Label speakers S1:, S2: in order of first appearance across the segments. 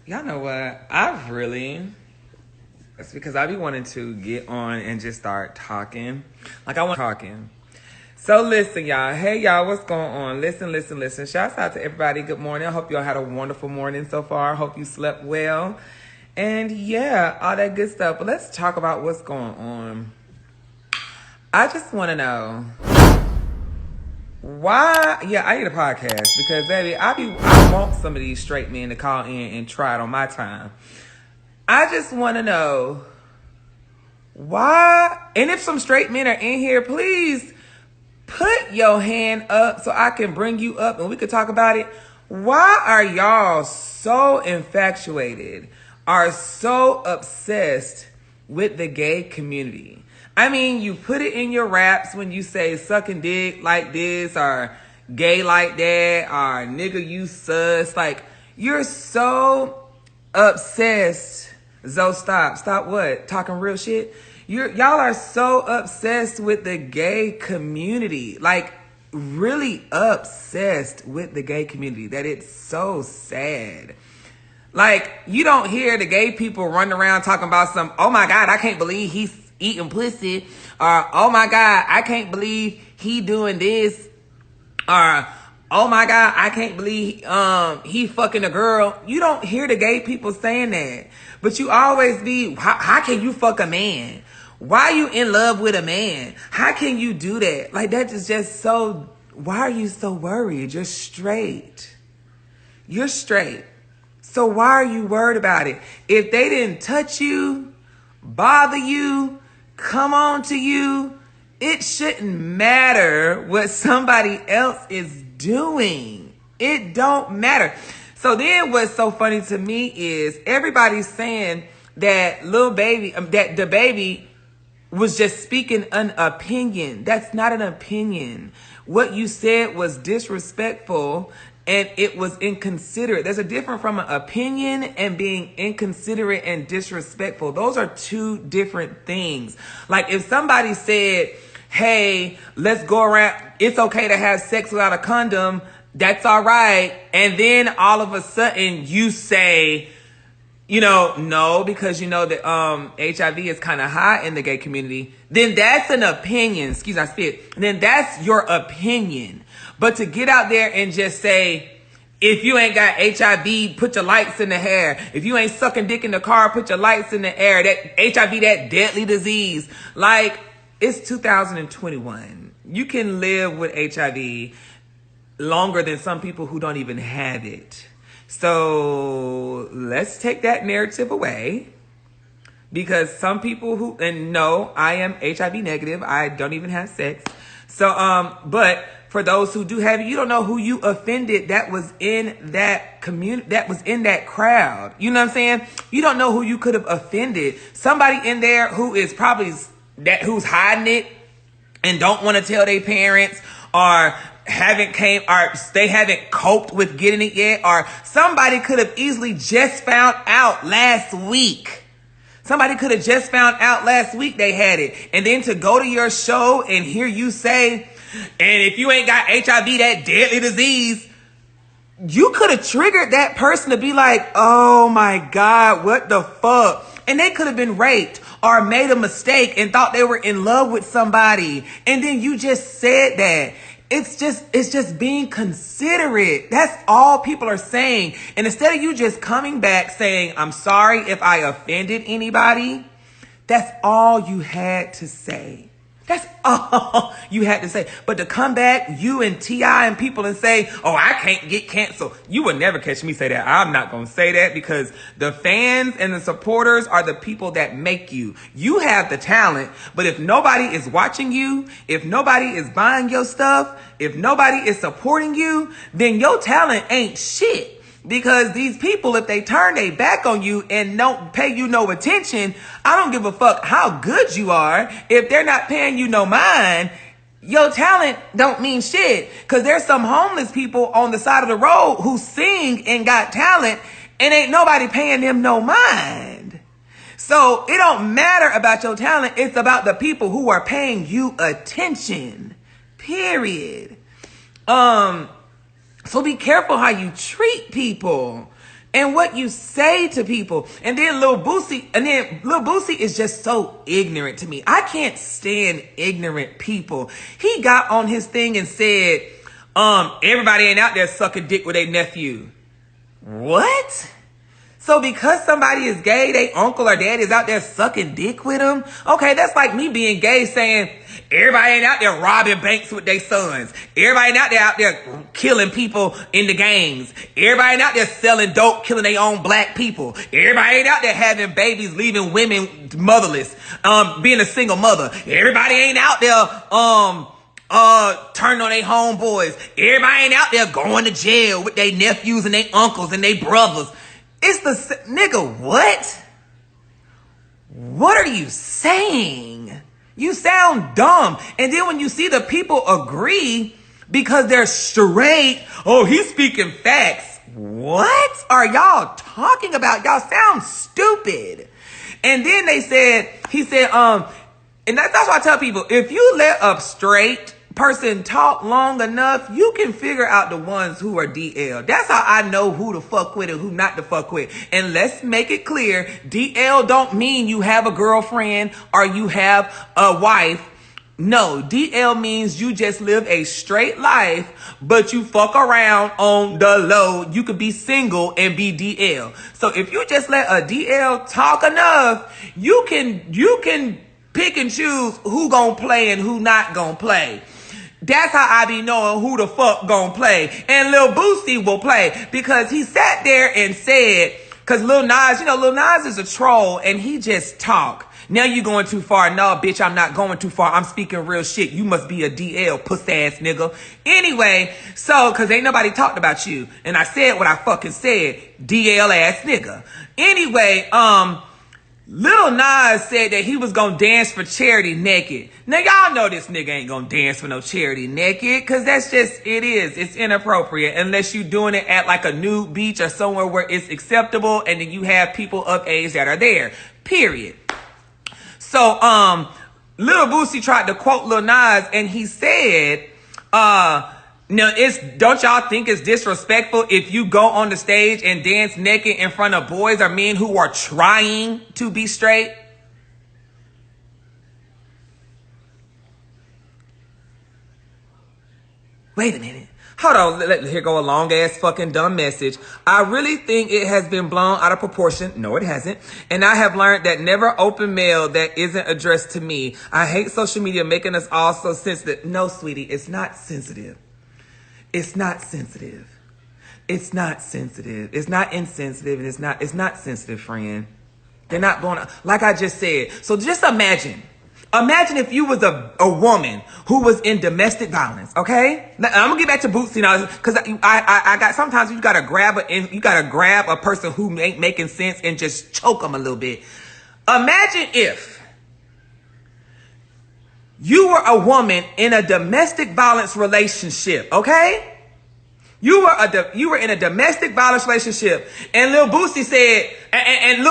S1: Y'all know what? It's because I be wanting to get on and just start talking. Like I want talking. So listen, y'all. Hey, y'all, what's going on? Listen. Shouts out to everybody. Good morning. I hope y'all had a wonderful morning so far. Hope you slept well. And yeah, all that good stuff. But let's talk about what's going on. I just want to know why. Yeah, I need a podcast because, baby, I want some of these straight men to call in and try it on my time. I just want to know why. And if some straight men are in here, please put your hand up so I can bring you up and we could talk about it. Why are y'all so infatuated, are so obsessed with the gay community? I mean, you put it in your raps when you say sucking dick like this or gay like that or nigga you sus. Like, you're so obsessed. Zo, stop what? Talking real shit? Y'all are so obsessed with the gay community. Like, really obsessed with the gay community that it's so sad. Like, you don't hear the gay people running around talking about some, oh my God, I can't believe he's eating pussy, or oh my God, I can't believe he doing this, or oh my God, I can't believe he fucking a girl. You don't hear the gay people saying that, but you always be, how can you fuck a man? Why are you in love with a man? How can you do that? Like, that is just so, why are you so worried? You're straight. You're straight. So why are you worried about it? If they didn't touch you, bother you, come on to you, it shouldn't matter what somebody else is doing. It don't matter. So then what's so funny to me is everybody's saying that that the baby was just speaking an opinion. That's not an opinion. What you said was disrespectful and it was inconsiderate. There's a difference from an opinion and being inconsiderate and disrespectful. Those are two different things. Like if somebody said, hey, let's go around, it's okay to have sex without a condom, that's all right. And then all of a sudden you say, no, because that HIV is kind of high in the gay community, then that's an opinion. Excuse me, I spit. Then that's your opinion. But to get out there and just say, if you ain't got HIV, put your lights in the air. If you ain't sucking dick in the car, put your lights in the air. That HIV, that deadly disease. Like, it's 2021. You can live with HIV longer than some people who don't even have it. So let's take that narrative away, because some people and no, I am HIV negative. I don't even have sex. So, but for those who do have it, you don't know who you offended that was in that community, that was in that crowd. You know what I'm saying? You don't know who you could have offended. Somebody in there who is probably who's hiding it and don't want to tell their parents, or they haven't coped with getting it yet, or somebody could have easily just found out last week. Somebody could have just found out last week they had it. And then to go to your show and hear you say, and if you ain't got HIV, that deadly disease, you could have triggered that person to be like, oh my God, what the fuck? And they could have been raped or made a mistake and thought they were in love with somebody. And then you just said that. It's just being considerate. That's all people are saying. And instead of you just coming back saying, I'm sorry if I offended anybody, that's all you had to say. That's all you had to say. But to come back, you and T.I. and people, and say, oh, I can't get canceled. You will never catch me say that. I'm not going to say that, because the fans and the supporters are the people that make you. You have the talent, but if nobody is watching you, if nobody is buying your stuff, if nobody is supporting you, then your talent ain't shit. Because these people, if they turn their back on you and don't pay you no attention, I don't give a fuck how good you are. If they're not paying you no mind, your talent don't mean shit. Because there's some homeless people on the side of the road who sing and got talent, and ain't nobody paying them no mind. So it don't matter about your talent. It's about the people who are paying you attention. Period. So be careful how you treat people. and what you say to people. And then Lil Boosie is just so ignorant to me. I can't stand ignorant people. He got on his thing and said, everybody ain't out there sucking dick with their nephew. What? So because somebody is gay, they uncle or dad is out there sucking dick with them? Okay, that's like me being gay saying, everybody ain't out there robbing banks with their sons. Everybody ain't out there killing people in the gangs. Everybody ain't out there selling dope, killing their own black people. Everybody ain't out there having babies, leaving women motherless, being a single mother. Everybody ain't out there turning on their homeboys. Everybody ain't out there going to jail with their nephews and their uncles and their brothers. It's the nigga, what? What are you saying? You sound dumb. And then when you see the people agree because they're straight, oh, he's speaking facts. What are y'all talking about? Y'all sound stupid. And then he said, and that's why I tell people, if you let a straight person talk long enough, you can figure out the ones who are DL. That's how I know who to fuck with and who not to fuck with. And let's make it clear, DL don't mean you have a girlfriend or you have a wife. No, DL means you just live a straight life, but you fuck around on the low. You could be single and be DL. So if you just let a DL talk enough, you can pick and choose who gonna play and who not gonna play. That's how I be knowing who the fuck gonna play. And Lil Boosie will play because he sat there and said, because Lil Nas is a troll and he just talk. Now you going too far. No, bitch, I'm not going too far. I'm speaking real shit. You must be a DL, puss ass nigga. Anyway, so, because ain't nobody talked about you. And I said what I fucking said. DL ass nigga. Anyway, Lil Nas said that he was gonna dance for charity naked. Now y'all know this nigga ain't gonna dance for no charity naked, cause that's just, it's inappropriate unless you doing it at like a nude beach or somewhere where it's acceptable and then you have people of age that are there, period. So, Lil Boosie tried to quote Lil Nas and he said, now, don't y'all think it's disrespectful if you go on the stage and dance naked in front of boys or men who are trying to be straight? Wait a minute. Hold on. Here go a long ass fucking dumb message. I really think it has been blown out of proportion. No, it hasn't. And I have learned that never open mail that isn't addressed to me. I hate social media making us all so sensitive. No, sweetie, it's not sensitive. It's not sensitive. It's not sensitive. It's not insensitive. And it's not sensitive, friend. They're not going to, like I just said. So just imagine if you was a woman who was in domestic violence, okay? Now, I'm gonna get back to Bootsy now, because I got, sometimes you gotta grab a person who ain't making sense and just choke them a little bit. Imagine if you were a woman in a domestic violence relationship, okay? You were in a domestic violence relationship, and Lil Boosie said, and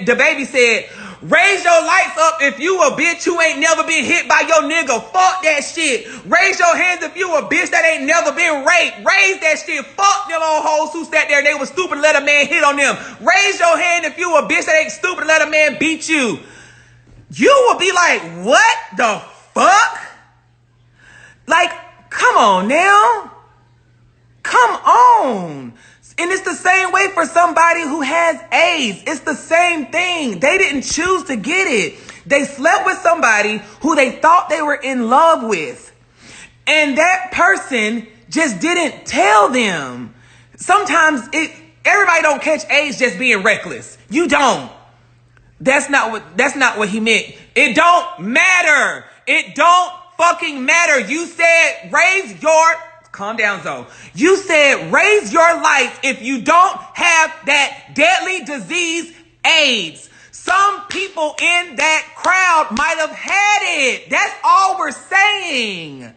S1: the baby said, raise your lights up if you a bitch who ain't never been hit by your nigga. Fuck that shit. Raise your hands if you a bitch that ain't never been raped. Raise that shit. Fuck them old hoes who sat there and they was stupid to let a man hit on them. Raise your hand if you a bitch that ain't stupid to let a man beat you. You will be like, what the fuck? Like, come on now. Come on. And it's the same way for somebody who has AIDS. It's the same thing. They didn't choose to get it. They slept with somebody who they thought they were in love with. And that person just didn't tell them. Sometimes everybody don't catch AIDS just being reckless. You don't. That's not what he meant. It don't matter. It don't fucking matter. You said calm down, Zoe. You said raise your lights if you don't have that deadly disease, AIDS. Some people in that crowd might have had it. That's all we're saying.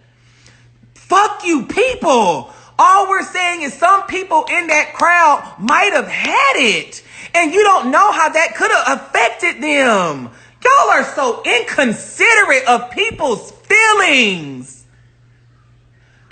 S1: Fuck you people. All we're saying is some people in that crowd might have had it. And you don't know how that could have affected them. Y'all are so inconsiderate of people's feelings.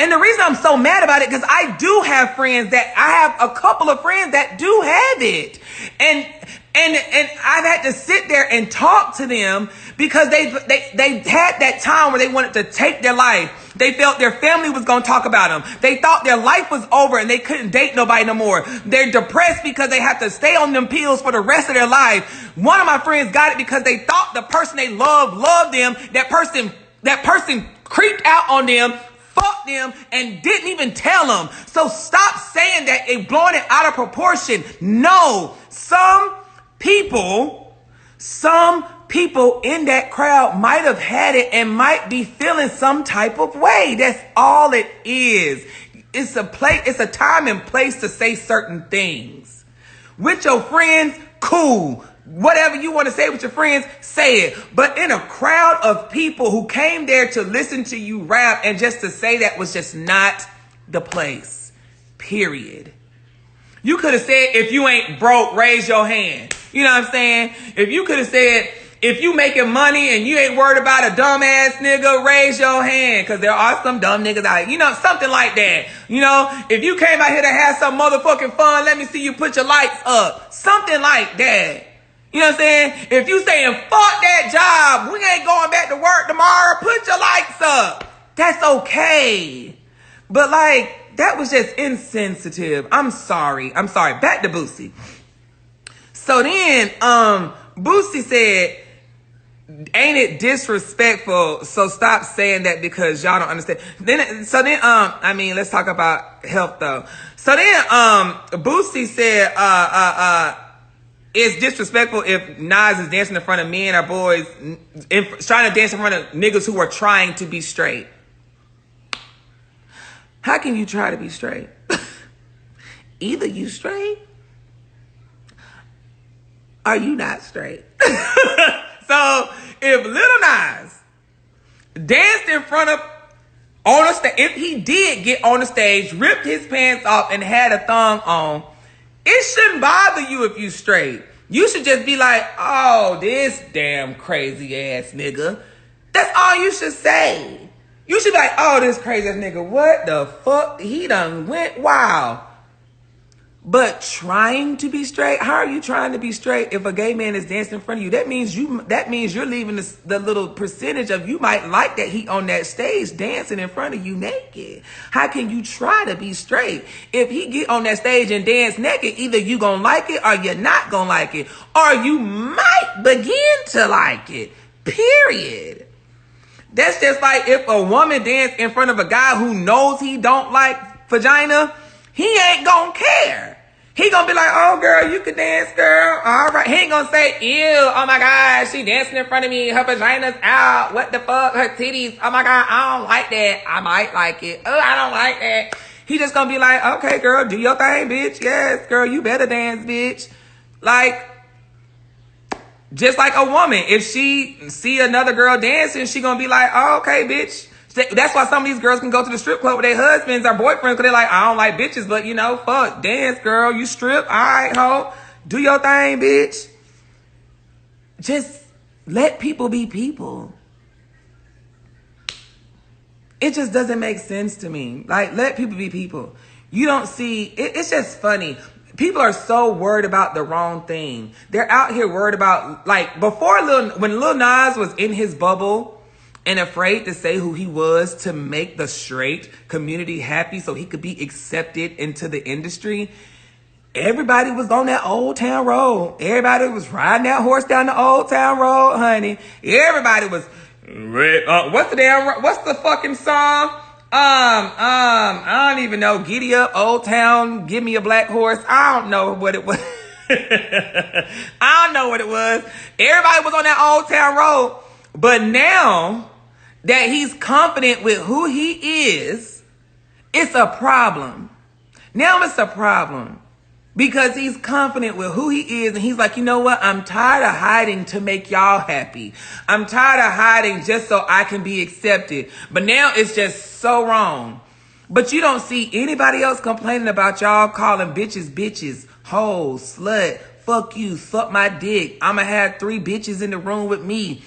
S1: And the reason I'm so mad about it, because I do have friends that, I have a couple of friends that do have it. And I've had to sit there and talk to them because they had that time where they wanted to take their life. They felt their family was going to talk about them. They thought their life was over and they couldn't date nobody no more. They're depressed because they have to stay on them pills for the rest of their life. One of my friends got it because they thought the person they loved them. That person creeped out on them, fucked them, and didn't even tell them. So stop saying that and blowing it out of proportion. No, some people in that crowd might have had it and might be feeling some type of way. That's all it is. It's a time and place to say certain things. With your friends, cool. Whatever you want to say with your friends, say it. But in a crowd of people who came there to listen to you rap, and just to say that was just not the place. Period. You could have said, if you ain't broke, raise your hand. You know what I'm saying? If you could have said, if you making money and you ain't worried about a dumbass nigga, raise your hand. Because there are some dumb niggas out here. You know, something like that. You know, if you came out here to have some motherfucking fun, let me see you put your lights up. Something like that. You know what I'm saying? If you saying, fuck that job, we ain't going back to work tomorrow, put your lights up. That's okay. But like, that was just insensitive. I'm sorry. Back to Boosie. So then, Boosie said, ain't it disrespectful? So stop saying that because y'all don't understand. Let's talk about health though. So then, Boosie said, it's disrespectful if Nas is dancing in front of men or boys, trying to dance in front of niggas who are trying to be straight. How can you try to be straight? Either you straight or you not straight. So if Lil Nas danced in front of, on a stage, if he did get on the stage, ripped his pants off and had a thong on, it shouldn't bother you if you straight. You should just be like, oh, this damn crazy ass nigga. That's all you should say. You should be like, oh, this crazy ass nigga, what the fuck? He done went wild. But trying to be straight, how are you trying to be straight if a gay man is dancing in front of you? That means you're leaving the little percentage of you might like that he on that stage dancing in front of you naked. How can you try to be straight? If he get on that stage and dance naked, either you gonna like it or you're not gonna like it. Or you might begin to like it. Period. That's just like if a woman dance in front of a guy who knows he don't like vagina, he ain't gonna care. He gonna be like, oh, girl, you can dance, girl. All right. He ain't gonna say, ew, oh, my God, she dancing in front of me. Her vagina's out. What the fuck? Her titties. Oh, my God, I don't like that. I might like it. Oh, I don't like that. He just gonna be like, okay, girl, do your thing, bitch. Yes, girl, you better dance, bitch. Like, just like a woman. If she see another girl dancing, she gonna be like, oh, okay, bitch. That's why some of these girls can go to the strip club with their husbands or boyfriends because they're like, I don't like bitches, but you know, fuck, dance, girl, you strip, all right, ho, do your thing, bitch. Just let people be people. It just doesn't make sense to me. Like, let people be people. You don't see, it's just funny. People are so worried about the wrong thing. They're out here worried about, like, when Lil Nas was in his bubble, and afraid to say who he was to make the straight community happy so he could be accepted into the industry, everybody was on that Old Town Road. Everybody was riding that horse down the Old Town Road, honey. Everybody was, what's the fucking song? I don't even know. Giddy up, Old Town, give me a black horse. I don't know what it was. I don't know what it was. Everybody was on that Old Town Road. But now that he's confident with who he is, it's a problem. Now it's a problem because he's confident with who he is. And he's like, you know what? I'm tired of hiding to make y'all happy. I'm tired of hiding just so I can be accepted. But now it's just so wrong. But you don't see anybody else complaining about y'all calling bitches, hoes, slut, fuck you, suck my dick. I'ma have 3 bitches in the room with me.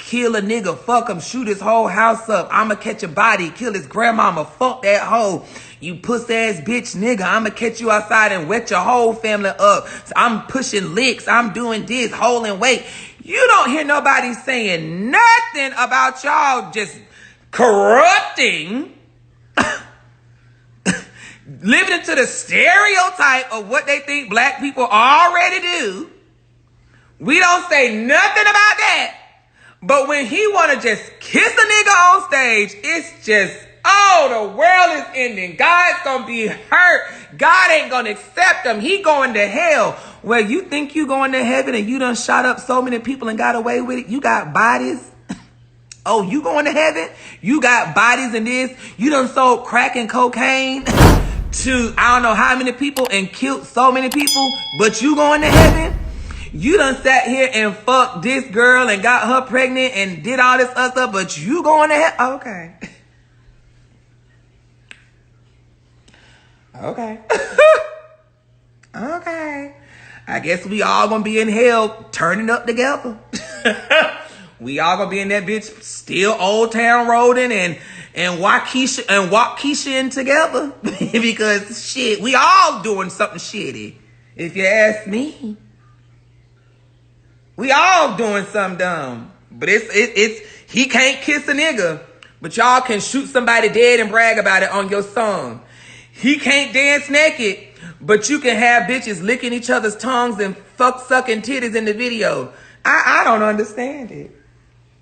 S1: kill a nigga, fuck him, shoot his whole house up. I'ma catch a body, kill his grandmama, fuck that hoe. You puss ass bitch nigga, I'ma catch you outside and wet your whole family up. So I'm pushing licks, I'm doing this, holding weight. You don't hear nobody saying nothing about y'all just corrupting, living into the stereotype of what they think black people already do. We don't say nothing about that. But when he want to just kiss a nigga on stage, it's just, oh, the world is ending. God's going to be hurt. God ain't going to accept him. He going to hell. Well, you think you going to heaven and you done shot up so many people and got away with it? You got bodies. Oh, you going to heaven? You got bodies in this. You done sold crack and cocaine to I don't know how many people and killed so many people, but you going to heaven? You done sat here and fucked this girl and got her pregnant and did all this other stuff, but you going to hell? Okay. Okay. Okay. I guess we all gonna be in hell turning up together. We all gonna be in that bitch still Old Town Roading and Waukesha in together. Because shit, we all doing something shitty. If you ask me. We all doing something dumb. But it's he can't kiss a nigga, but y'all can shoot somebody dead and brag about it on your song. He can't dance naked, but you can have bitches licking each other's tongues and sucking titties in the video. I don't understand it.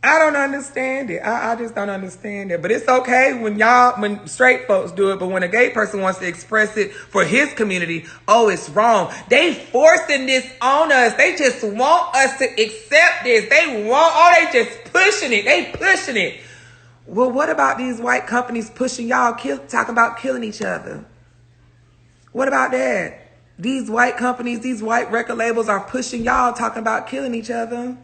S1: I don't understand it. I just don't understand it. But it's okay when straight folks do it. But when a gay person wants to express it for his community, oh, it's wrong. They forcing this on us. They just want us to accept this. They just pushing it. They pushing it. Well, what about these white companies pushing y'all, talking about killing each other? What about that? These white companies, these white record labels are pushing y'all, talking about killing each other.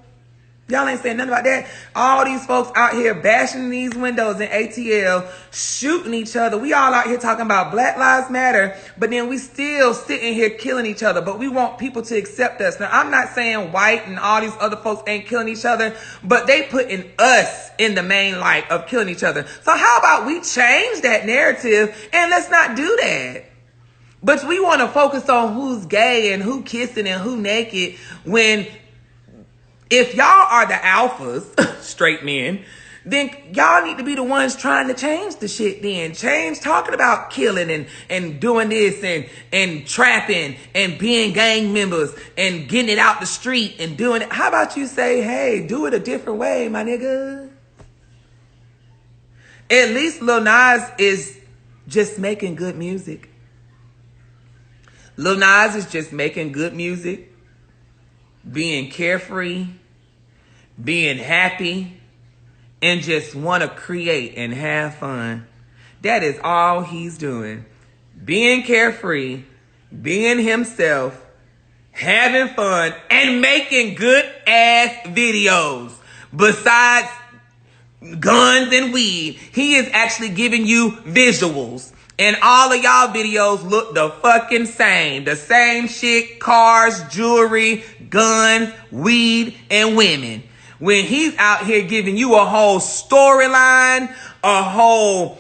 S1: Y'all ain't saying nothing about that. All these folks out here bashing these windows in ATL, shooting each other. We all out here talking about Black Lives Matter, but then we still sitting here killing each other. But we want people to accept us. Now, I'm not saying white and all these other folks ain't killing each other, but they putting us in the main light of killing each other. So how about we change that narrative and let's not do that? But we want to focus on who's gay and who kissing and who naked when if y'all are the alphas, straight men, then y'all need to be the ones trying to change the shit then. Change talking about killing and doing this and trapping and being gang members and getting it out the street and doing it. How about you say, hey, do it a different way, my nigga? At least Lil Nas is just making good music. Lil Nas is just making good music, being carefree, being happy, and just want to create and have fun. That is all he's doing. Being carefree, being himself, having fun, and making good ass videos. Besides guns and weed, he is actually giving you visuals. And all of y'all videos look the fucking same. The same shit, cars, jewelry, guns, weed, and women. When he's out here giving you a whole storyline, a whole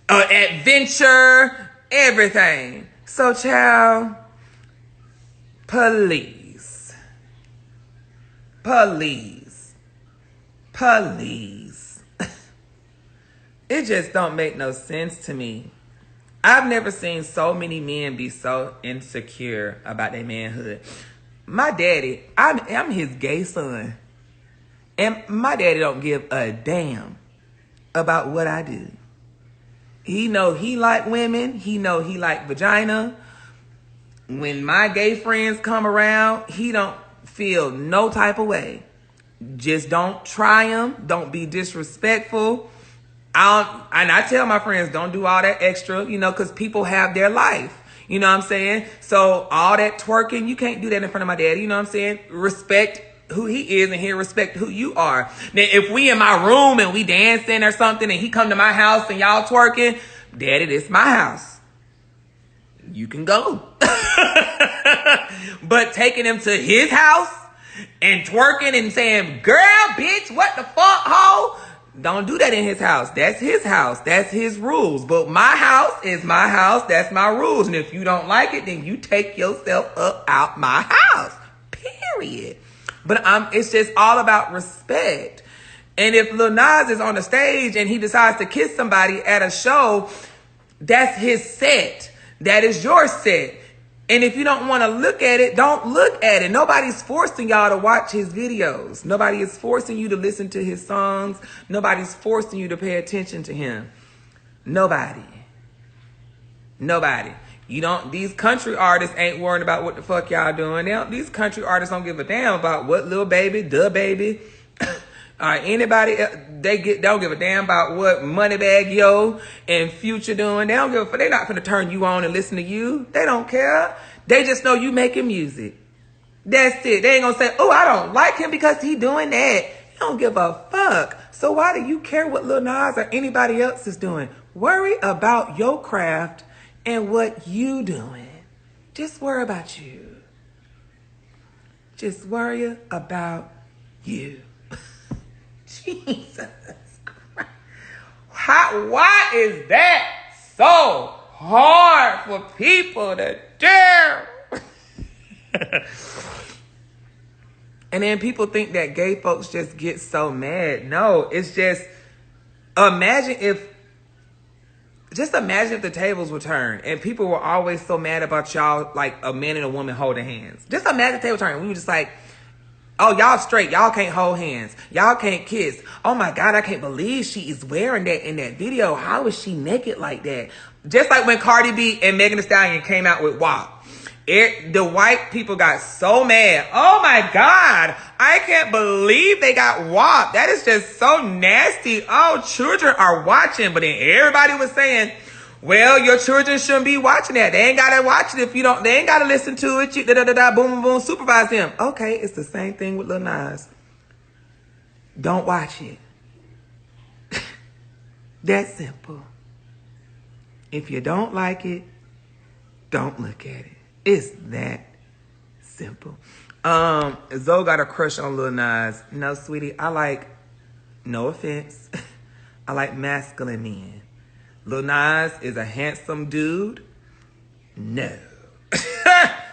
S1: adventure, everything. So, child, please. It just don't make no sense to me. I've never seen so many men be so insecure about their manhood. My daddy, I'm his gay son. And my daddy don't give a damn about what I do. He know he like women. He know he like vagina. When my gay friends come around, he don't feel no type of way. Just don't try them. Don't be disrespectful. And I tell my friends, don't do all that extra, because people have their life. You know what I'm saying? So all that twerking, you can't do that in front of my daddy. You know what I'm saying? Respect who he is and he'll respect who you are. Now, if we in my room and we dancing or something and he come to my house and y'all twerking, daddy, this my house. You can go. But taking him to his house and twerking and saying, girl, bitch, what the fuck, hoe? Don't do that in his house. That's his house. That's his rules. But my house is my house. That's my rules. And if you don't like it, then you take yourself up out my house. Period. But it's just all about respect. And if Lil Nas is on the stage and he decides to kiss somebody at a show, that's his set. That is your set. And if you don't want to look at it, don't look at it. Nobody's forcing y'all to watch his videos. Nobody is forcing you to listen to his songs. Nobody's forcing you to pay attention to him. Nobody. These country artists ain't worried about what the fuck y'all doing. These country artists don't give a damn about what Lil Baby, Da Baby, or anybody else. They don't give a damn about what Moneybagg Yo and Future doing. They don't give a fuck. They're not gonna turn you on and listen to you. They don't care. They just know you making music. That's it. They ain't gonna say, oh, I don't like him because he doing that. You don't give a fuck. So why do you care what Lil Nas or anybody else is doing? Worry about your craft and what you doing. Just worry about you. Just worry about you. Jesus Christ. Why is that so hard for people to do? And then people think that gay folks just get so mad. No, it's just imagine if the tables were turned and people were always so mad about y'all, like a man and a woman holding hands. Just imagine the table turned. We were just like, oh, y'all straight. Y'all can't hold hands. Y'all can't kiss. Oh my God, I can't believe she is wearing that in that video. How is she naked like that? Just like when Cardi B and Megan Thee Stallion came out with WAP. The white people got so mad. Oh my God, I can't believe they got WAP. That is just so nasty. Oh, children are watching. But then everybody was saying, well, your children shouldn't be watching that. They ain't got to watch it if you don't. They ain't got to listen to it. You, boom, boom, boom, supervise them. Okay, it's the same thing with Lil Nas. Don't watch it. That's simple. If you don't like it, don't look at it. It's that simple. Zoe got a crush on Lil Nas. No, sweetie, no offense, I like masculine men. Lil Nas is a handsome dude. No.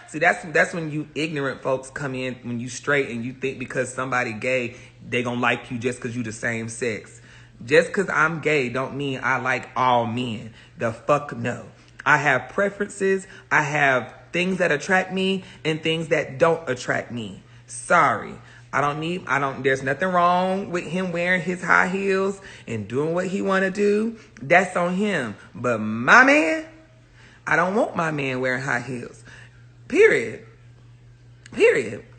S1: See, that's when you ignorant folks come in, when you straight and you think because somebody gay, they gonna like you just because you the same sex. Just because I'm gay don't mean I like all men. The fuck no. I have preferences. I have things that attract me and things that don't attract me. Sorry. There's nothing wrong with him wearing his high heels and doing what he want to do. That's on him. But my man, I don't want my man wearing high heels. Period.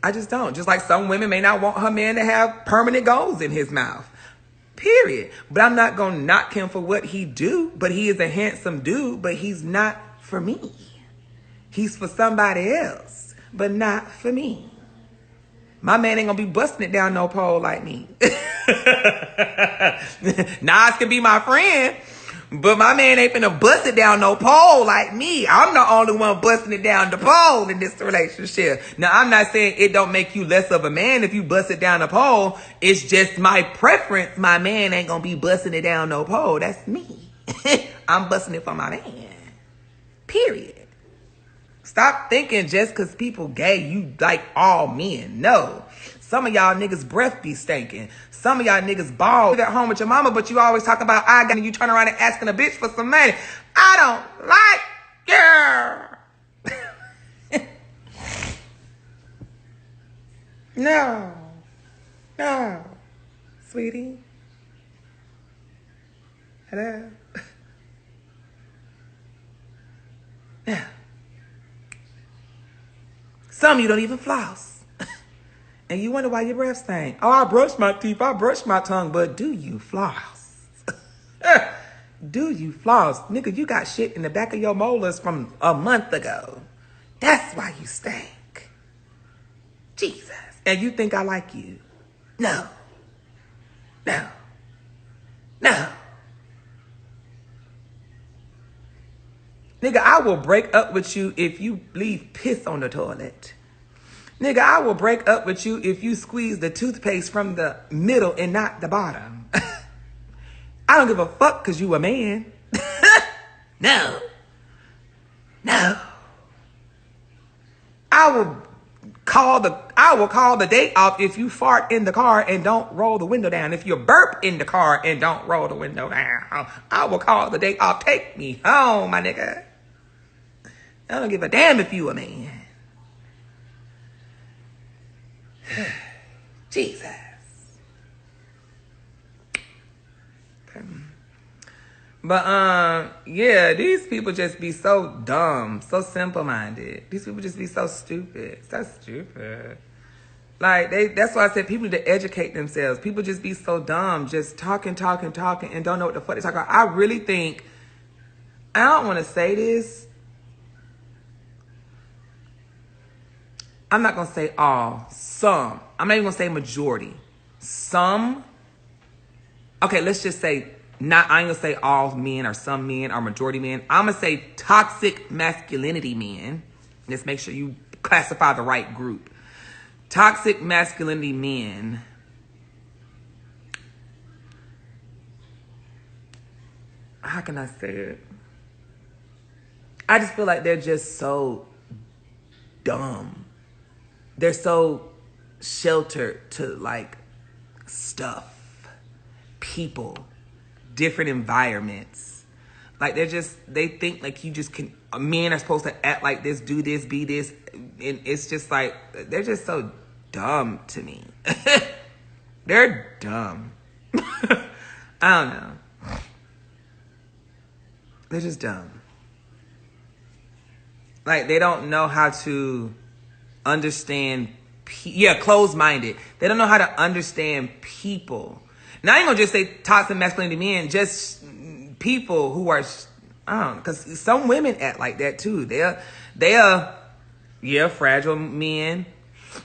S1: I just don't. Just like some women may not want her man to have permanent goals in his mouth. Period. But I'm not going to knock him for what he do. But he is a handsome dude, but he's not for me. He's for somebody else, but not for me. My man ain't gonna be busting it down no pole like me. Nas can be my friend, but my man ain't finna bust it down no pole like me. I'm the only one busting it down the pole in this relationship. Now, I'm not saying it don't make you less of a man if you bust it down the pole. It's just my preference. My man ain't gonna be busting it down no pole. That's me. I'm busting it for my man. Period. Stop thinking just because people gay, you like all men. No. Some of y'all niggas breath be stinking. Some of y'all niggas bald at home with your mama, but you always talk about and you turn around and asking a bitch for some money. I don't like you. No. Sweetie. Hello. No. Some of you don't even floss. And you wonder why your breath stink. Oh, I brush my teeth, I brush my tongue, but do you floss? Do you floss? Nigga, you got shit in the back of your molars from a month ago. That's why you stink. Jesus. And you think I like you? No. Nigga, I will break up with you if you leave piss on the toilet. Nigga, I will break up with you if you squeeze the toothpaste from the middle and not the bottom. I don't give a fuck because you a man. No. No. I will call the date off if you fart in the car and don't roll the window down. If you burp in the car and don't roll the window down, I will call the date off. Take me home, my nigga. I don't give a damn if you a man. Jesus. But yeah, these people just be so dumb, so simple-minded. These people just be so stupid. So stupid. Like that's why I said people need to educate themselves. People just be so dumb, just talking, and don't know what the fuck they talk about. I really think, I don't want to say this. I'm not going to say all. Some. I'm not even going to say majority. Some. Okay, let's just say, I ain't going to say all men or some men or majority men. I'm going to say toxic masculinity men. Let's make sure you classify the right group. Toxic masculinity men. How can I say it? I just feel like they're just so dumb. They're so sheltered to like stuff, people, different environments. Like they think like you just can, men are supposed to act like this, do this, be this. And it's just like, they're just so dumb to me. They're dumb. I don't know. They're just dumb. Like they don't know how to understand, closed-minded. They don't know how to understand people. Now, I ain't gonna just say toxic masculinity men, just people who are, I don't know, because some women act like that too. They're fragile men.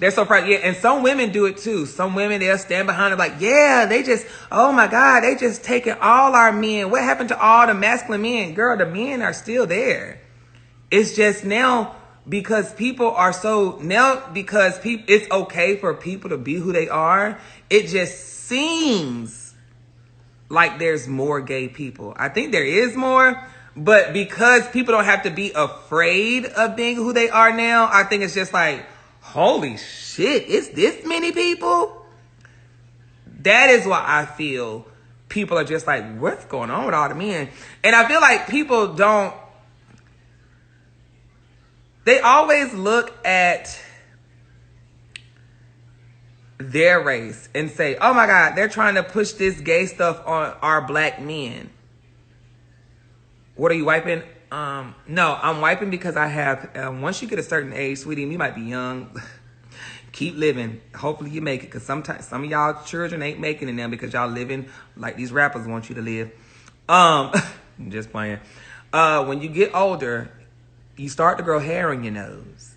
S1: They're so fragile. Yeah, and some women do it too. Some women, they'll stand behind it like, yeah, they just, oh my God, they just taking all our men. What happened to all the masculine men? Girl, the men are still there. It's just now, because people are so, it's okay for people to be who they are, it just seems like there's more gay people. I think there is more, but because people don't have to be afraid of being who they are now, I think it's just like, holy shit, it's this many people? That is why I feel people are just like, what's going on with all the men? And I feel like people don't, they always look at their race and say, oh my God, they're trying to push this gay stuff on our black men. What are you wiping? No, I'm wiping because I have, once you get a certain age, sweetie, you might be young. Keep living. Hopefully you make it, because sometimes some of y'all children ain't making it now because y'all living like these rappers want you to live. Just playing. When you get older, you start to grow hair on your nose,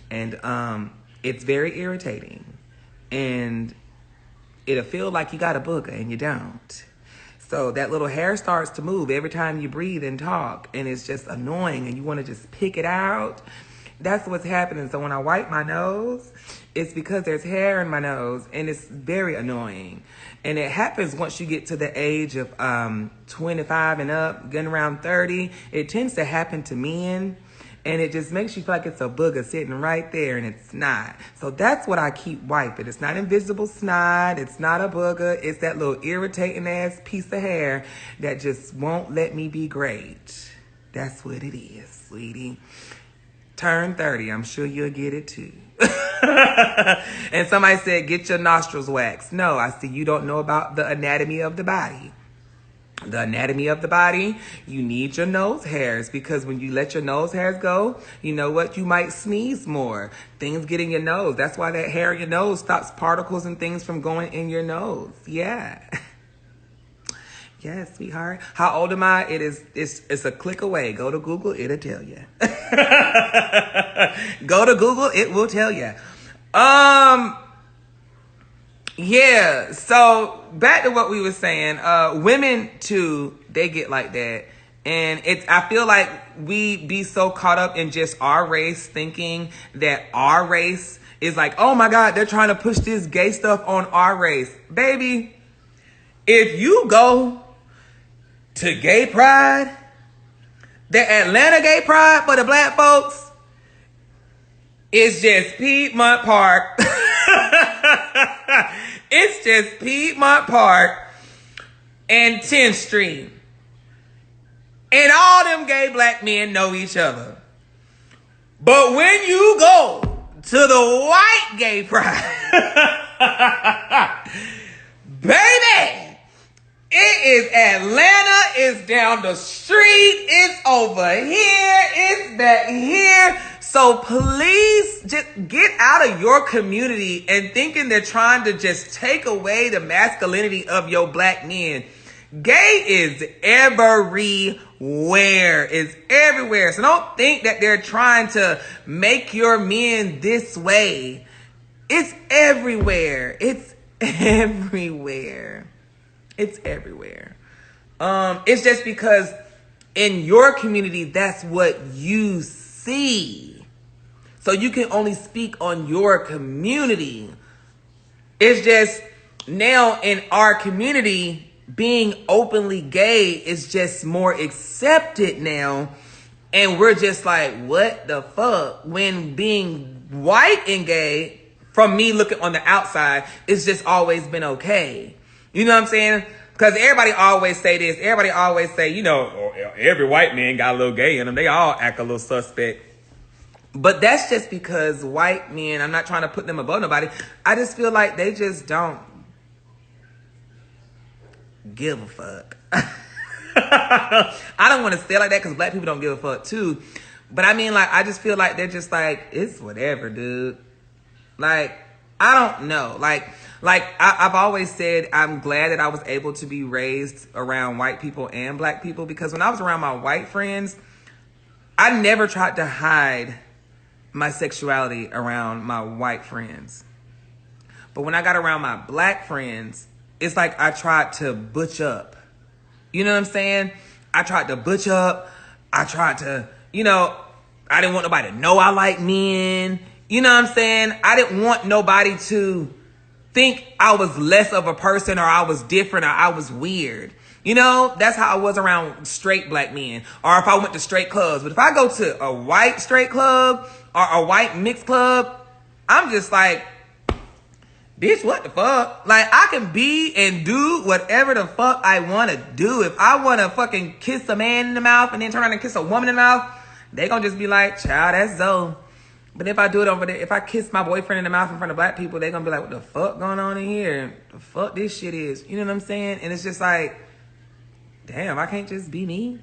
S1: and it's very irritating, and it'll feel like you got a booger and you don't. So that little hair starts to move every time you breathe and talk, and it's just annoying, and you want to just pick it out. That's what's happening. So when I wipe my nose, it's because there's hair in my nose, and it's very annoying. And it happens once you get to the age of 25 and up, getting around 30. It tends to happen to men. And it just makes you feel like it's a booger sitting right there, and it's not. So that's what I keep wiping. It's not invisible snot. It's not a booger. It's that little irritating ass piece of hair that just won't let me be great. That's what it is, sweetie. Turn 30. I'm sure you'll get it too. And somebody said, get your nostrils waxed. No, I see you don't know about the anatomy of the body. The anatomy of the body, you need your nose hairs, because when you let your nose hairs go, you know what? You might sneeze more. Things get in your nose. That's why that hair in your nose stops particles and things from going in your nose. Yeah. Yes, sweetheart. How old am I? It's a click away. Go to Google, it'll tell you. Go to Google, it will tell you. Yeah, so back to what we were saying, women too, they get like that. And I feel like we be so caught up in just our race, thinking that our race is like, oh my God, they're trying to push this gay stuff on our race. Baby, if you go to gay pride, the Atlanta gay pride for the black folks, it's just Piedmont Park. It's just Piedmont Park and 10th Street. And all them gay black men know each other. But when you go to the white gay pride, baby, it is Atlanta, it's down the street, it's over here, it's back here. So please just get out of your community and thinking they're trying to just take away the masculinity of your black men. Gay is everywhere. It's everywhere. So don't think that they're trying to make your men this way. It's everywhere. It's everywhere. It's everywhere. It's just because in your community, that's what you see. So you can only speak on your community. It's just now in our community, being openly gay is just more accepted now. And we're just like, what the fuck? When being white and gay, from me looking on the outside, it's just always been okay. You know what I'm saying? Because everybody always say this. Everybody always say, you know, every white man got a little gay in them. They all act a little suspect. But that's just because white men, I'm not trying to put them above nobody. I just feel like they just don't give a fuck. I don't want to say it like that because black people don't give a fuck too. But I mean, like, I just feel like they're just like, it's whatever, dude. Like, I don't know. Like I've always said I'm glad that I was able to be raised around white people and black people, because when I was around my white friends, I never tried to hide my sexuality around my white friends. But when I got around my black friends, it's like I tried to butch up. You know what I'm saying? I tried to butch up. I tried to, you know, I didn't want nobody to know I like men. You know what I'm saying? I didn't want nobody to think I was less of a person, or I was different, or I was weird. You know, that's how I was around straight black men, or if I went to straight clubs. But if I go to a white straight club or a white mixed club, I'm just like, bitch, what the fuck? Like, I can be and do whatever the fuck I want to do. If I want to fucking kiss a man in the mouth and then turn around and kiss a woman in the mouth, they gonna just be like, child, that's Zoe. But if I do it over there, if I kiss my boyfriend in the mouth in front of black people, they gonna be like, what the fuck going on in here? The fuck this shit is? You know what I'm saying? And it's just like, damn, I can't just be me.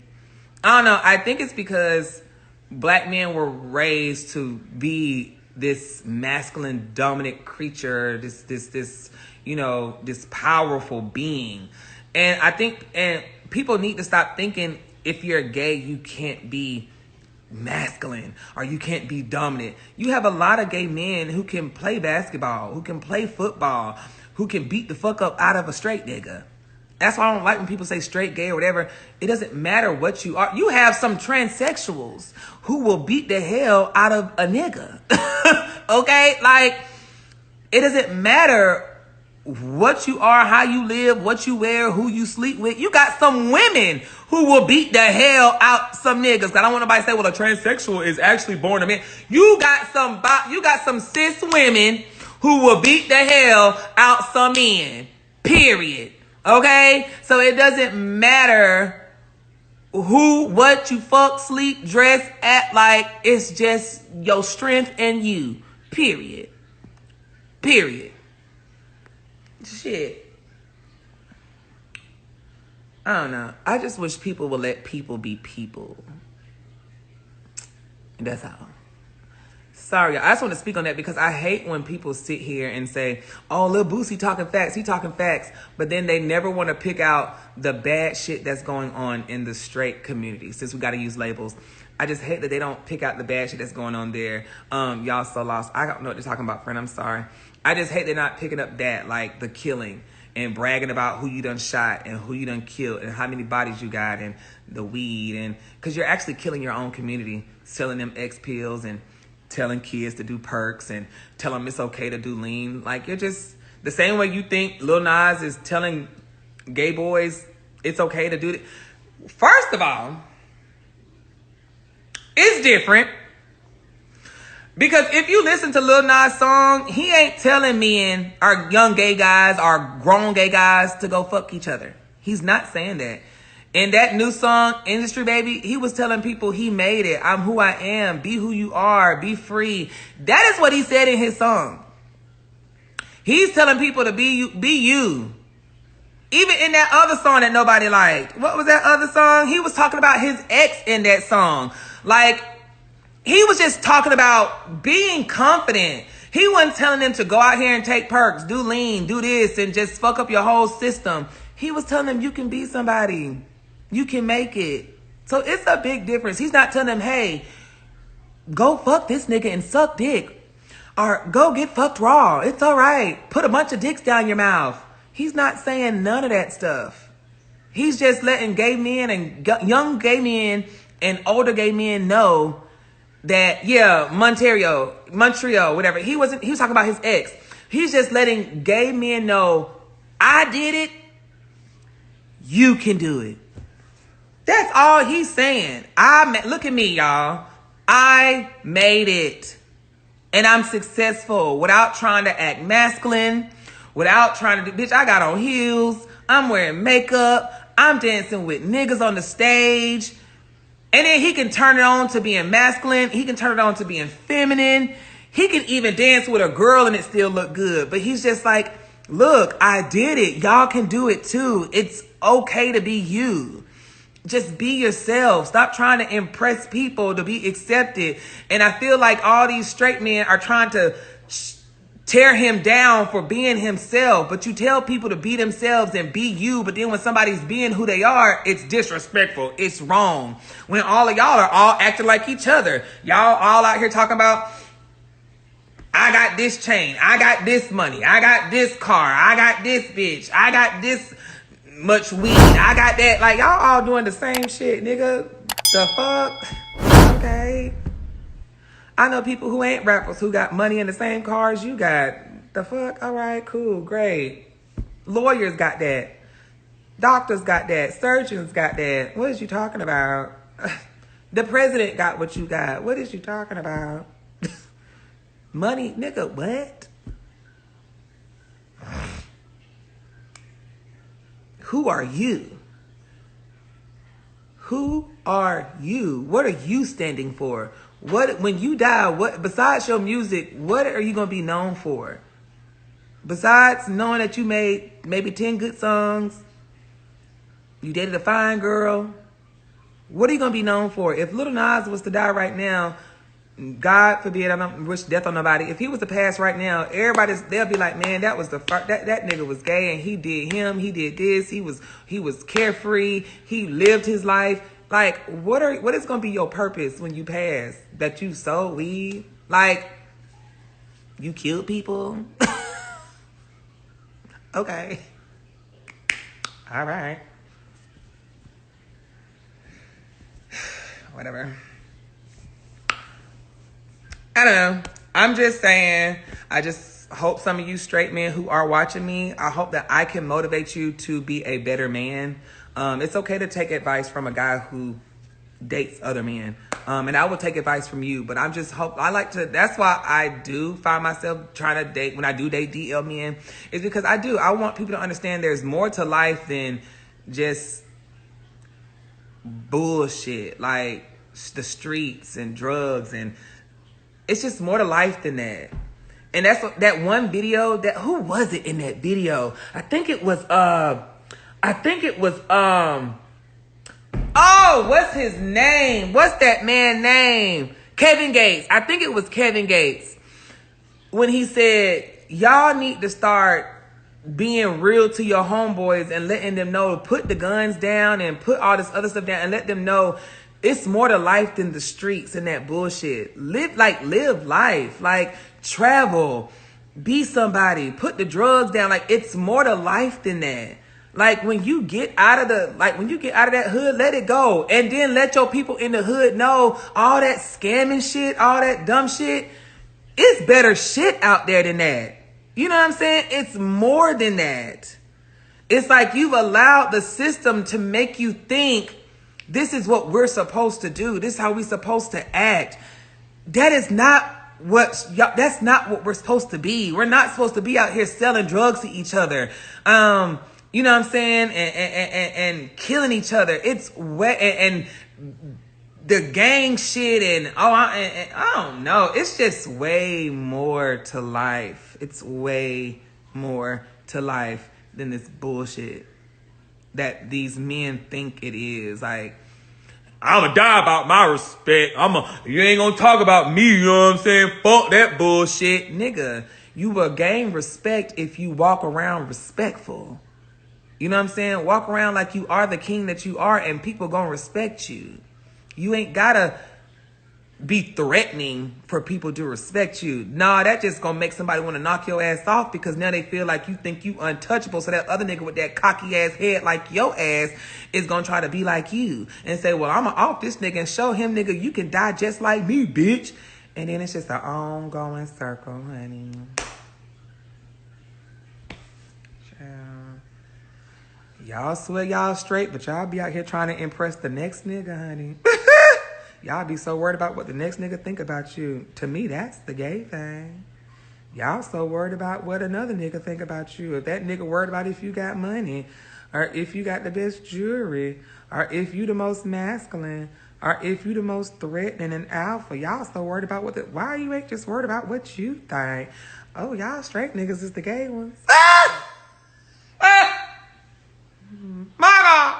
S1: I don't know. I think it's because black men were raised to be this masculine dominant creature, this, you know, this powerful being. And I think, and people need to stop thinking if you're gay, you can't be masculine or you can't be dominant. You have a lot of gay men who can play basketball, who can play football, who can beat the fuck up out of a straight nigga. That's why I don't like when people say straight, gay, or whatever. It doesn't matter what you are. You have some transsexuals who will beat the hell out of a nigga. Okay? Like, it doesn't matter what you are, how you live, what you wear, who you sleep with. You got some women who will beat the hell out some niggas. Cause I don't want nobody to say, well, a transsexual is actually born a man. You got some cis women who will beat the hell out some men. Period. Okay? So it doesn't matter who, what you fuck, sleep, dress, act like. It's just your strength and you. Period. Period. Shit. I don't know. I just wish people would let people be people. And that's all. Sorry, I just want to speak on that because I hate when people sit here and say, oh, Lil Boosie talking facts, he talking facts. But then they never want to pick out the bad shit that's going on in the straight community, since we got to use labels. I just hate that they don't pick out the bad shit that's going on there. Y'all so lost. I don't know what they're talking about, friend. I'm sorry. I just hate they're not picking up that, like the killing and bragging about who you done shot and who you done killed and how many bodies you got and the weed. And because you're actually killing your own community, selling them X pills and telling kids to do perks and tell them it's okay to do lean. Like, you're just the same way you think Lil Nas is telling gay boys it's okay to do it. First of all, it's different. Because if you listen to Lil Nas' song, he ain't telling men or young gay guys or grown gay guys to go fuck each other. He's not saying that. In that new song, Industry Baby, he was telling people he made it. I'm who I am. Be who you are. Be free. That is what he said in his song. He's telling people to be you. Be you. Even in that other song that nobody liked. What was that other song? He was talking about his ex in that song. Like, he was just talking about being confident. He wasn't telling them to go out here and take perks, do lean, do this, and just fuck up your whole system. He was telling them you can be somebody. You can make it. So it's a big difference. He's not telling them, hey, go fuck this nigga and suck dick. Or go get fucked raw. It's all right. Put a bunch of dicks down your mouth. He's not saying none of that stuff. He's just letting gay men and young gay men and older gay men know that, yeah, Montreal, whatever. He was talking about his ex. He's just letting gay men know, I did it. You can do it. That's all he's saying. Look at me, y'all. I made it. And I'm successful without trying to act masculine, without trying to do, bitch, I got on heels. I'm wearing makeup. I'm dancing with niggas on the stage. And then he can turn it on to being masculine. He can turn it on to being feminine. He can even dance with a girl and it still look good. But he's just like, look, I did it. Y'all can do it too. It's okay to be you. Just be yourself. Stop trying to impress people to be accepted. And I feel like all these straight men are trying to tear him down for being himself. But you tell people to be themselves and be you. But then when somebody's being who they are, it's disrespectful. It's wrong. When all of y'all are all acting like each other. Y'all all out here talking about, I got this chain. I got this money. I got this car. I got this bitch. I got this much weed. I got that. Like, y'all all doing the same shit, nigga. The fuck? Okay. I know people who ain't rappers who got money in the same cars you got. The fuck? All right, cool, great. Lawyers got that. Doctors got that. Surgeons got that. What is you talking about? The president got what you got. What is you talking about? Money, nigga, what? Who are you? Who are you? What are you standing for? What, when you die, what, besides your music, what are you going to be known for? Besides knowing that you made maybe 10 good songs, you dated a fine girl, what are you going to be known for? If Lil Nas was to die right now, God forbid, I don't wish death on nobody. If he was to pass right now, they'll be like, man, that was that nigga was gay and he did this. He was carefree. He lived his life. Like, what is going to be your purpose when you pass? That you sold weed? Like, you killed people? Okay. All right. Whatever. I don't know. I'm just saying, I just hope some of you straight men who are watching me, I hope that I can motivate you to be a better man. It's okay to take advice from a guy who dates other men. And I will take advice from you, but I'm just that's why I do find myself trying to date, when I do date DL men, is because I want people to understand there's more to life than just bullshit, like the streets and drugs, and it's just more to life than that. And that's that one video who was it in that video? I think it was oh, what's his name? What's that man's name? Kevin Gates. I think it was Kevin Gates. When he said, y'all need to start being real to your homeboys and letting them know, put the guns down and put all this other stuff down and let them know it's more to life than the streets and that bullshit. Live life, like travel, be somebody, put the drugs down. Like, it's more to life than that. Like when you get out of that hood, let it go. And then let your people in the hood know all that scamming shit, all that dumb shit. It's better shit out there than that. You know what I'm saying? It's more than that. It's like you've allowed the system to make you think this is what we're supposed to do. This is how we're supposed to act. That is not that's not what we're supposed to be. We're not supposed to be out here selling drugs to each other. You know what I'm saying? And killing each other. It's wet and the gang shit and I don't know. It's just way more to life. It's way more to life than this bullshit that these men think it is. Like, I'ma die about my respect. You ain't gonna talk about me, you know what I'm saying? Fuck that bullshit. Nigga, you will gain respect if you walk around respectful. You know what I'm saying? Walk around like you are the king that you are and people gonna respect you. You ain't gotta be threatening for people to respect you. Nah, that just gonna make somebody want to knock your ass off because now they feel like you think you untouchable. So that other nigga with that cocky ass head like your ass is gonna try to be like you and say, well, I'ma off this nigga and show him, nigga, you can die just like me, bitch. And then it's just an ongoing circle, honey. Y'all swear y'all straight, but y'all be out here trying to impress the next nigga, honey. Y'all be so worried about what the next nigga think about you. To me, that's the gay thing. Y'all so worried about what another nigga think about you. If that nigga worried about if you got money, or if you got the best jewelry, or if you the most masculine, or if you the most threatening and alpha. Y'all so worried about why you ain't just worried about what you think? Oh, y'all straight niggas is the gay ones. My God.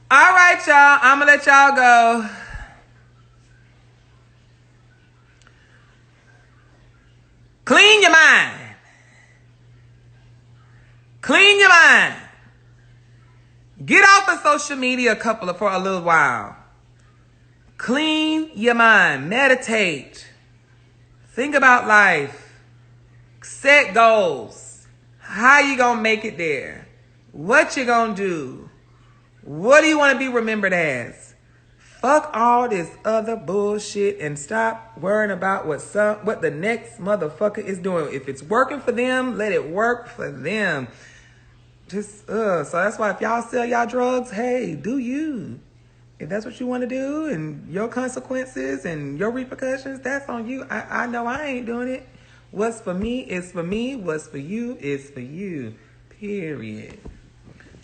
S1: All right, y'all. I'm going to let y'all go. Clean your mind. Clean your mind. Get off of social media for a little while. Clean your mind. Meditate. Think about life. Set goals. How you gonna make it there? What you gonna do? What do you want to be remembered as? Fuck all this other bullshit and stop worrying about what the next motherfucker is doing. If it's working for them, let it work for them. So that's why if y'all sell y'all drugs, hey, do you. If that's what you want to do and your consequences and your repercussions, that's on you. I know I ain't doing it. What's for me is for me. What's for you is for you. Period.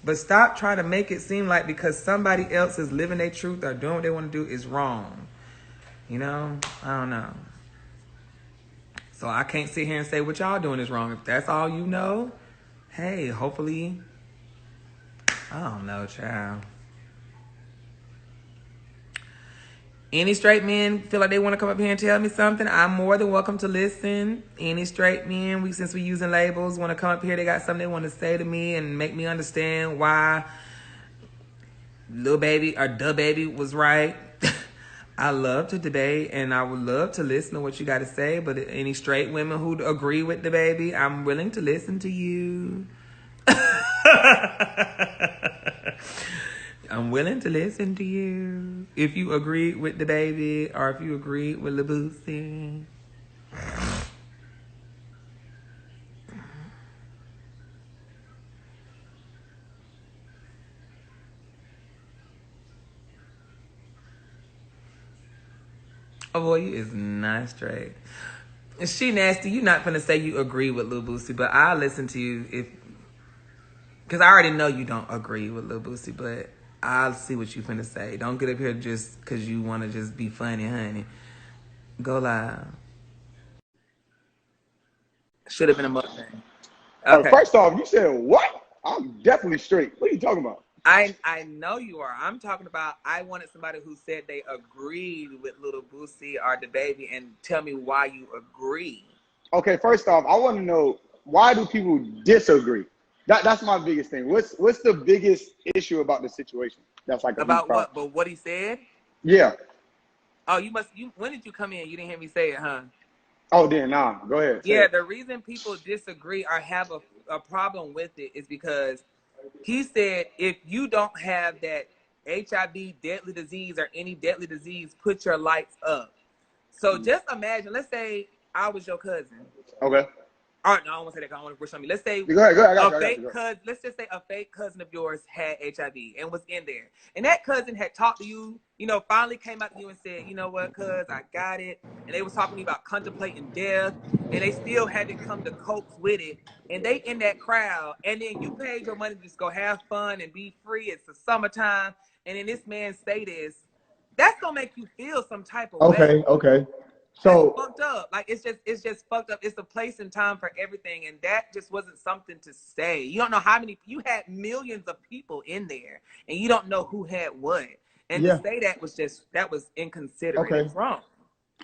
S1: But stop trying to make it seem like because somebody else is living their truth or doing what they want to do is wrong. You know? I don't know. So I can't sit here and say what y'all doing is wrong. If that's all you know, hey, hopefully, I don't know, child. Any straight men feel like they want to come up here and tell me something, I'm more than welcome to listen. Any straight men, since we're using labels, want to come up here, they got something they want to say to me and make me understand why Lil Baby or Da Baby was right. I love to debate and I would love to listen to what you got to say, but any straight women who agree with Da Baby, I'm willing to listen to you. I'm willing to listen to you. If you agreed with Da Baby or if you agreed with Lil Boosie. Oh boy, you is not straight. She nasty. You not finna say you agree with Lil Boosie, but I'll listen to you because I already know you don't agree with Lil Boosie, but I'll see what you finna say. Don't get up here just because you want to just be funny, honey. Go live. Should have been a mukbang. Okay.
S2: First off, you said what? I'm definitely straight. What are you talking about?
S1: I know you are. I'm talking about I wanted somebody who said they agreed with Lil Boosie or Da Baby and tell me why you agree.
S2: Okay, first off, I want to know, why do people disagree? That's my biggest thing. What's the biggest issue about the situation? That's like
S1: about what? But what he said?
S2: Yeah.
S1: Oh, when did you come in? You didn't hear me say it, huh?
S2: Oh, then nah. Go ahead. Say
S1: Yeah,
S2: it.
S1: the reason people disagree or have a problem with it is because he said if you don't have that HIV, deadly disease, or any deadly disease, put your lights up. So just imagine, let's say I was your cousin.
S2: Okay.
S1: All right, no, I don't want to say that. 'Cause I don't want to push on me. Let's say
S2: Go ahead. Go ahead. I
S1: a
S2: got you. I got you.
S1: fake cousin. Let's just say a fake cousin of yours had HIV and was in there, and that cousin had talked to you. You know, finally came out to you and said, "You know what, cuz I got it." And they was talking to you about contemplating death, and they still had to come to copes with it. And they in that crowd, and then you paid your money to just go have fun and be free. It's the summertime, and then this man say this. That's gonna make you feel some type of way.
S2: Okay. Okay.
S1: That's
S2: So
S1: fucked up. Like it's just fucked up. It's a place and time for everything, and that just wasn't something to say. You don't know how many you had millions of people in there, and you don't know who had what. And to
S2: yeah.
S1: say that was inconsiderate.
S2: Okay.
S1: It's wrong.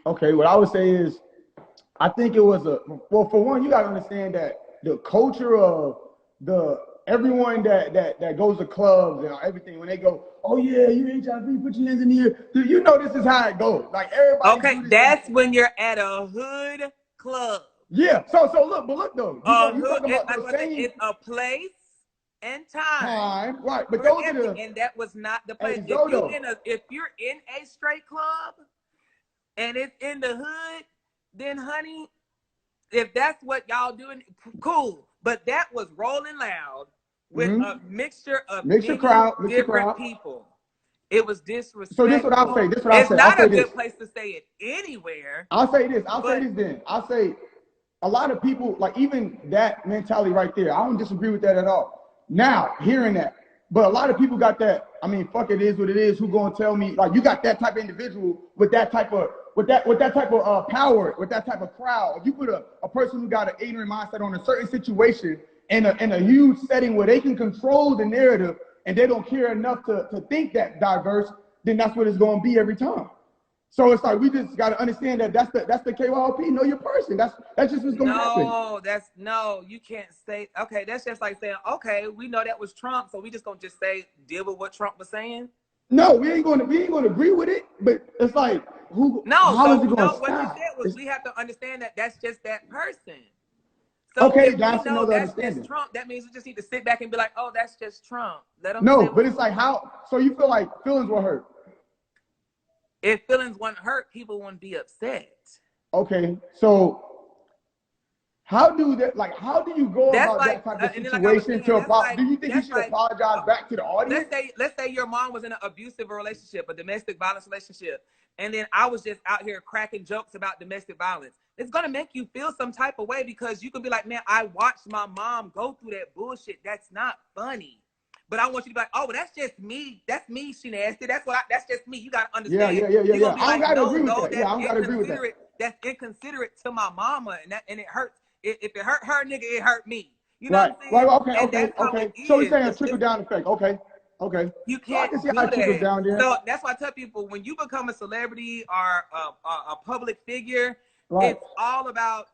S2: Okay. What I would say is, I think it was well. For one, you got to understand that the culture of the everyone that goes to clubs and everything, when they go, oh yeah, you HIV, put your hands in the air. You know this is how it goes. Like everybody
S1: Okay,
S2: do this.
S1: that's when you're at a hood club.
S2: Yeah. So look, but look though,
S1: A
S2: you
S1: hood.
S2: talking about
S1: I'm
S2: the
S1: gonna say
S2: same
S1: it's a place and time
S2: time, right? But
S1: for
S2: those are
S1: everything,
S2: the
S1: and that was not the place.
S2: hey Zodo.
S1: If you're in a straight club and it's in the hood, then honey, if that's what y'all doing, cool. But that was rolling loud with a mixture of
S2: Mix your
S1: many
S2: crowd, mix your
S1: different
S2: crowd.
S1: people. It was
S2: So this what I'll
S1: disrespectful.
S2: say. This what I'll
S1: It's
S2: say. I'll
S1: not
S2: say
S1: a
S2: this.
S1: good place to say it anywhere.
S2: I'll say this. I'll say
S1: But
S2: this then. I'll say a lot of people, like even that mentality right there, I don't disagree with that at all. Now, hearing that, but a lot of people got that, I mean, fuck it is what it is. Who gonna tell me, like you got that type of individual with that type of power, with that type of crowd. If you put a person who got an ignorant mindset on a certain situation in a huge setting where they can control the narrative and they don't care enough to think that diverse, then that's what it's gonna be every time. So it's like we just got to understand that that's the KYLP. Know your person. That's just what's gonna happen.
S1: no, you can't say. Okay, that's just like saying, okay, we know that was Trump, so we just gonna just say deal with what Trump was saying.
S2: No, we ain't gonna agree with it. But it's like
S1: No,
S2: how is
S1: so
S2: it gonna
S1: no, what you
S2: stop?
S1: said was we have to understand that that's just that person. So
S2: Okay,
S1: if we
S2: that's
S1: know
S2: another
S1: that's just
S2: understanding.
S1: Trump, that means we just need to sit back and be like, oh, that's just Trump. Let them say
S2: No,
S1: what
S2: but it's like how. So you feel like feelings were hurt.
S1: if feelings weren't hurt, people wouldn't be upset.
S2: Okay, so how do that? Like, how do you go
S1: That's
S2: about
S1: like,
S2: that type of
S1: and then like I was
S2: situation
S1: saying,
S2: to apologize? Do you think he
S1: that's
S2: should
S1: like,
S2: apologize back to the audience?
S1: let's say your mom was in an abusive relationship, a domestic violence relationship, and then I was just out here cracking jokes about domestic violence. It's gonna make you feel some type of way because you can be like, man, I watched my mom go through that bullshit. That's not funny. But I want you to be like, oh, well, that's just me. That's me, she nasty. That's just me. You gotta
S2: Yeah,
S1: understand.
S2: yeah, yeah, yeah,
S1: You're
S2: yeah.
S1: gonna be
S2: I don't
S1: like,
S2: gotta
S1: no,
S2: agree with that. Yeah, I don't gotta agree with that.
S1: that's inconsiderate to my mama, and it hurts. If it hurt her, nigga, it hurt me. You know
S2: Right,
S1: what I'm saying?
S2: right, okay,
S1: And
S2: okay,
S1: that's how it
S2: okay. So he's
S1: is.
S2: saying a trickle down effect. Okay, okay.
S1: You
S2: So I
S1: can't
S2: can see how
S1: do
S2: it trickles
S1: that.
S2: down there.
S1: So that's why I tell people when you become a celebrity or a public figure,
S2: Right.
S1: it's all about.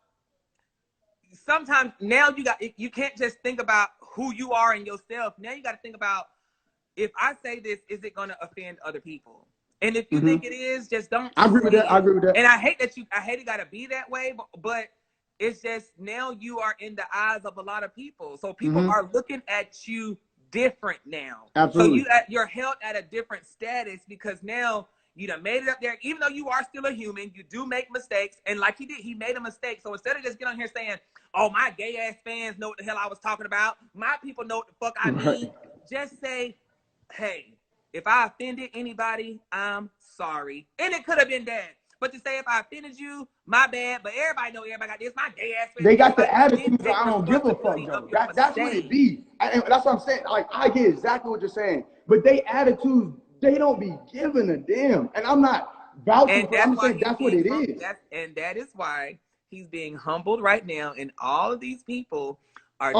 S1: Sometimes now you can't just think about who you are and yourself. Now you got to think about if I say this, is it going to offend other people? And if you think it is, just don't
S2: I agree with
S1: say
S2: that. I
S1: it.
S2: agree with that.
S1: And I hate it got to be that way, but it's just now you are in the eyes of a lot of people. So people are looking at you different now.
S2: Absolutely.
S1: So you're held at a different status because now you done made it up there. Even though you are still a human, you do make mistakes. And like he made a mistake. So instead of just get on here saying, oh, my gay ass fans know what the hell I was talking about. My people know what the fuck I mean. Just say, hey, if I offended anybody, I'm sorry. And it could have been that. But to say if I offended you, my bad. But everybody know everybody got this. My gay ass fans.
S2: They got the
S1: Like, you didn't
S2: attitude, so
S1: take
S2: I don't give a fuck,
S1: responsibility of
S2: though.
S1: your
S2: That's what it
S1: mistake.
S2: be. And that's what I'm saying. Like, I get exactly what you're saying. But they attitudes, they don't be giving a damn. And I'm not vouching
S1: And
S2: for it.
S1: that's
S2: I'm just
S1: why
S2: saying
S1: he's
S2: that's what
S1: being
S2: it is.
S1: that is why he's being humbled right now. And all of these people are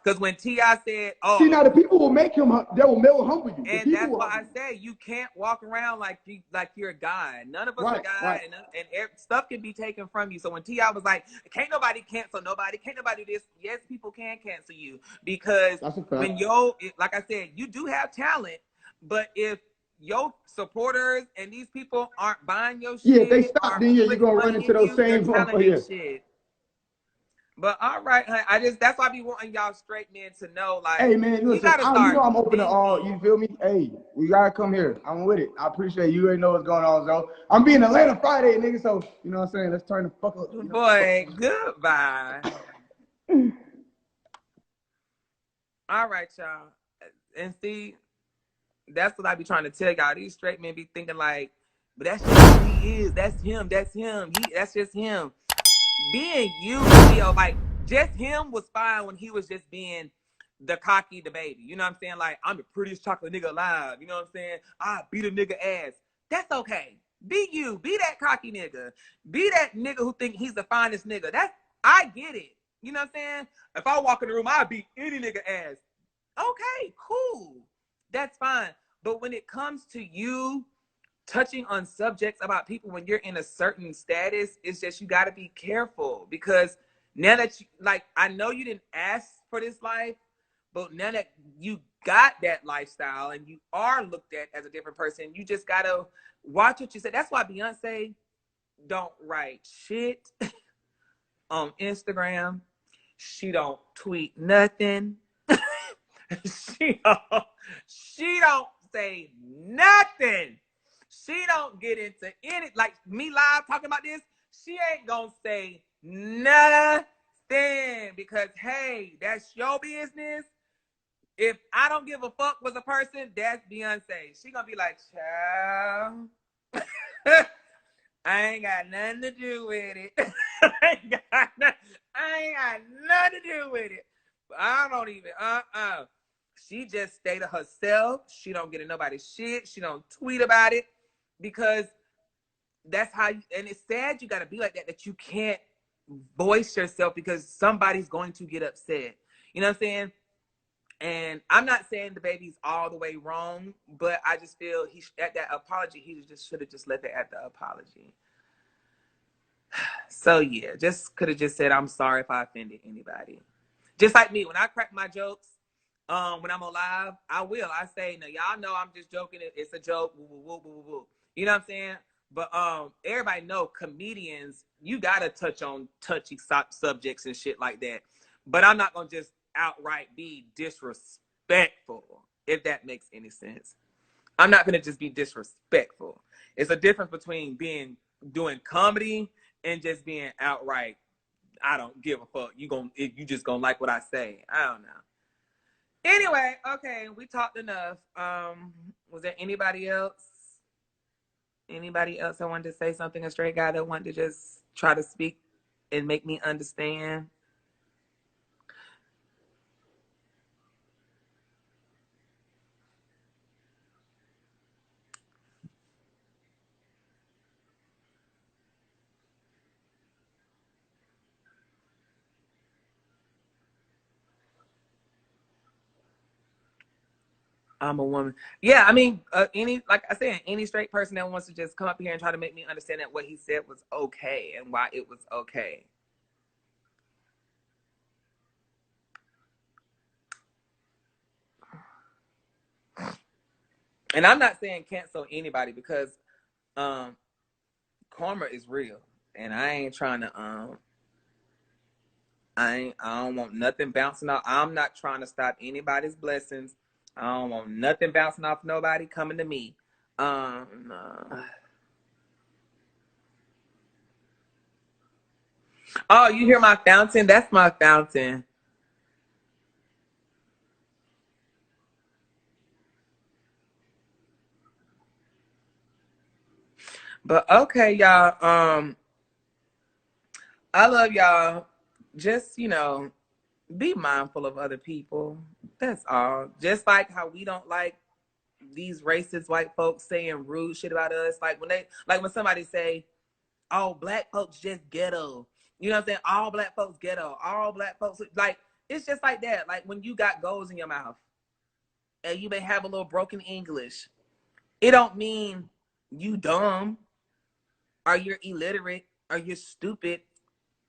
S1: because when T.I. said,
S2: See,
S1: oh,
S2: now the people will make him, they will humble you. The
S1: and
S2: people
S1: that's
S2: will
S1: why I
S2: humble you.
S1: say you can't walk around like you're a god. None of us are
S2: Right,
S1: God,
S2: right.
S1: and stuff can be taken from you. So when T.I. was like, can't nobody cancel nobody, can't nobody do this. Yes, people can cancel you because
S2: That's a fact.
S1: when like I said, you do have talent, but if your supporters and these people aren't buying your
S2: Yeah, if they
S1: shit,
S2: stop,
S1: aren't
S2: then yeah, you're
S1: putting
S2: gonna run
S1: money
S2: into
S1: in
S2: those
S1: you, you're
S2: same
S1: telling
S2: motherfuckers.
S1: them
S2: Yeah.
S1: shit. But all right, that's why I be wanting y'all straight men to know, like,
S2: Hey man,
S1: you
S2: listen,
S1: gotta
S2: you know
S1: start
S2: I'm open to all.
S1: thinking.
S2: You feel me? Hey, we gotta come here. I'm with it. I appreciate you. Ain't know what's going on, so I'm being Atlanta Friday, nigga. So you know what I'm saying? Let's turn the fuck up. You know.
S1: Boy, goodbye. All right, y'all. And see, that's what I be trying to tell y'all. These straight men be thinking like, but that's just who he is. That's him. That's him. That's just him. Being you, Leo, like just him was fine when he was just being the cocky, the baby. You know what I'm saying? Like, I'm the prettiest chocolate nigga alive. You know what I'm saying? I beat a nigga ass. That's okay. Be you. Be that cocky nigga. Be that nigga who think he's the finest nigga. I get it. You know what I'm saying? If I walk in the room, I beat any nigga ass. Okay, cool. That's fine. But when it comes to you touching on subjects about people when you're in a certain status, it's just you got to be careful, because now that you, like, I know you didn't ask for this life, but now that you got that lifestyle and you are looked at as a different person, you just got to watch what you say. That's why Beyonce don't write shit on Instagram. She don't tweet nothing. she don't, she don't say nothing. She don't get into any, like me live talking about this. She ain't gonna say nothing, because hey, that's your business. If I don't give a fuck was a person, that's Beyonce. She gonna be like, child, I ain't got nothing to do with it. I ain't got nothing to do with it. I don't even, She just stay to herself. She don't get in nobody's shit. She don't tweet about it, because that's how you, and it's sad you got to be like that, that you can't voice yourself because somebody's going to get upset. You know what I'm saying? And I'm not saying the baby's all the way wrong, but I just feel he, at that apology, he just should have just left it at the apology. So yeah, just could have just said, I'm sorry if I offended anybody. Just like me, when I crack my jokes, when I'm on live, I say, no, y'all know I'm just joking. It's a joke. Woo, woo, woo, woo, woo. You know what I'm saying? But everybody know comedians, you gotta touch on touchy subjects and shit like that. But I'm not gonna just outright be disrespectful, if that makes any sense. I'm not gonna just be disrespectful. It's a difference between doing comedy and just being outright, I don't give a fuck. You just gonna like what I say. I don't know. Anyway, okay, we talked enough. Was there anybody else? Anybody else that wanted to say something? A straight guy that wanted to just try to speak and make me understand? I'm a woman. Yeah, I mean, any, like I said, any straight person that wants to just come up here and try to make me understand that what he said was okay and why it was okay. And I'm not saying cancel anybody, because um karma is real, and I ain't trying to I don't want nothing bouncing off. I'm not trying to stop anybody's blessings. I don't want nothing bouncing off nobody coming to me. No. Oh, you hear my fountain? That's my fountain. But okay, y'all. I love y'all. Just, be mindful of other people. That's all. Just like how we don't like these racist white folks saying rude shit about us. Like when somebody say, "Oh, black folks just ghetto." You know what I'm saying? All black folks ghetto. All black folks, like, it's just like that. Like when you got goals in your mouth and you may have a little broken English, it don't mean you dumb or you're illiterate or you're stupid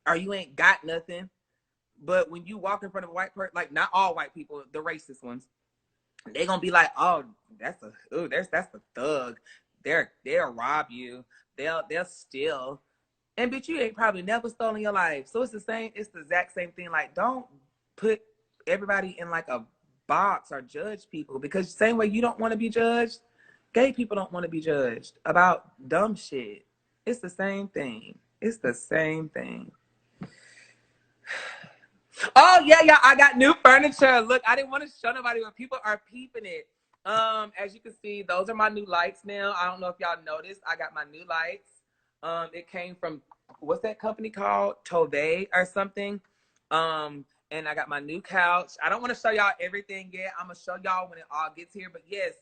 S1: or you ain't got nothing. But when you walk in front of a white person, like not all white people, the racist ones, They gonna be like, oh, that's the thug. They'll rob you. They'll steal. And bitch, you ain't probably never stolen your life. So it's the same, it's the exact same thing. Like, don't put everybody in like a box or judge people, because same way you don't want to be judged, gay people don't want to be judged about dumb shit. It's the same thing. It's the same thing. Oh yeah, yeah, I got new furniture. Look, I didn't want to show nobody, but people are peeping it. As you can see, those are my new lights now. I don't know if y'all noticed. I got my new lights. It came from, what's that company called? Tove or something. And I got my new couch. I don't want to show y'all everything yet. I'm gonna show y'all when it all gets here. But yes,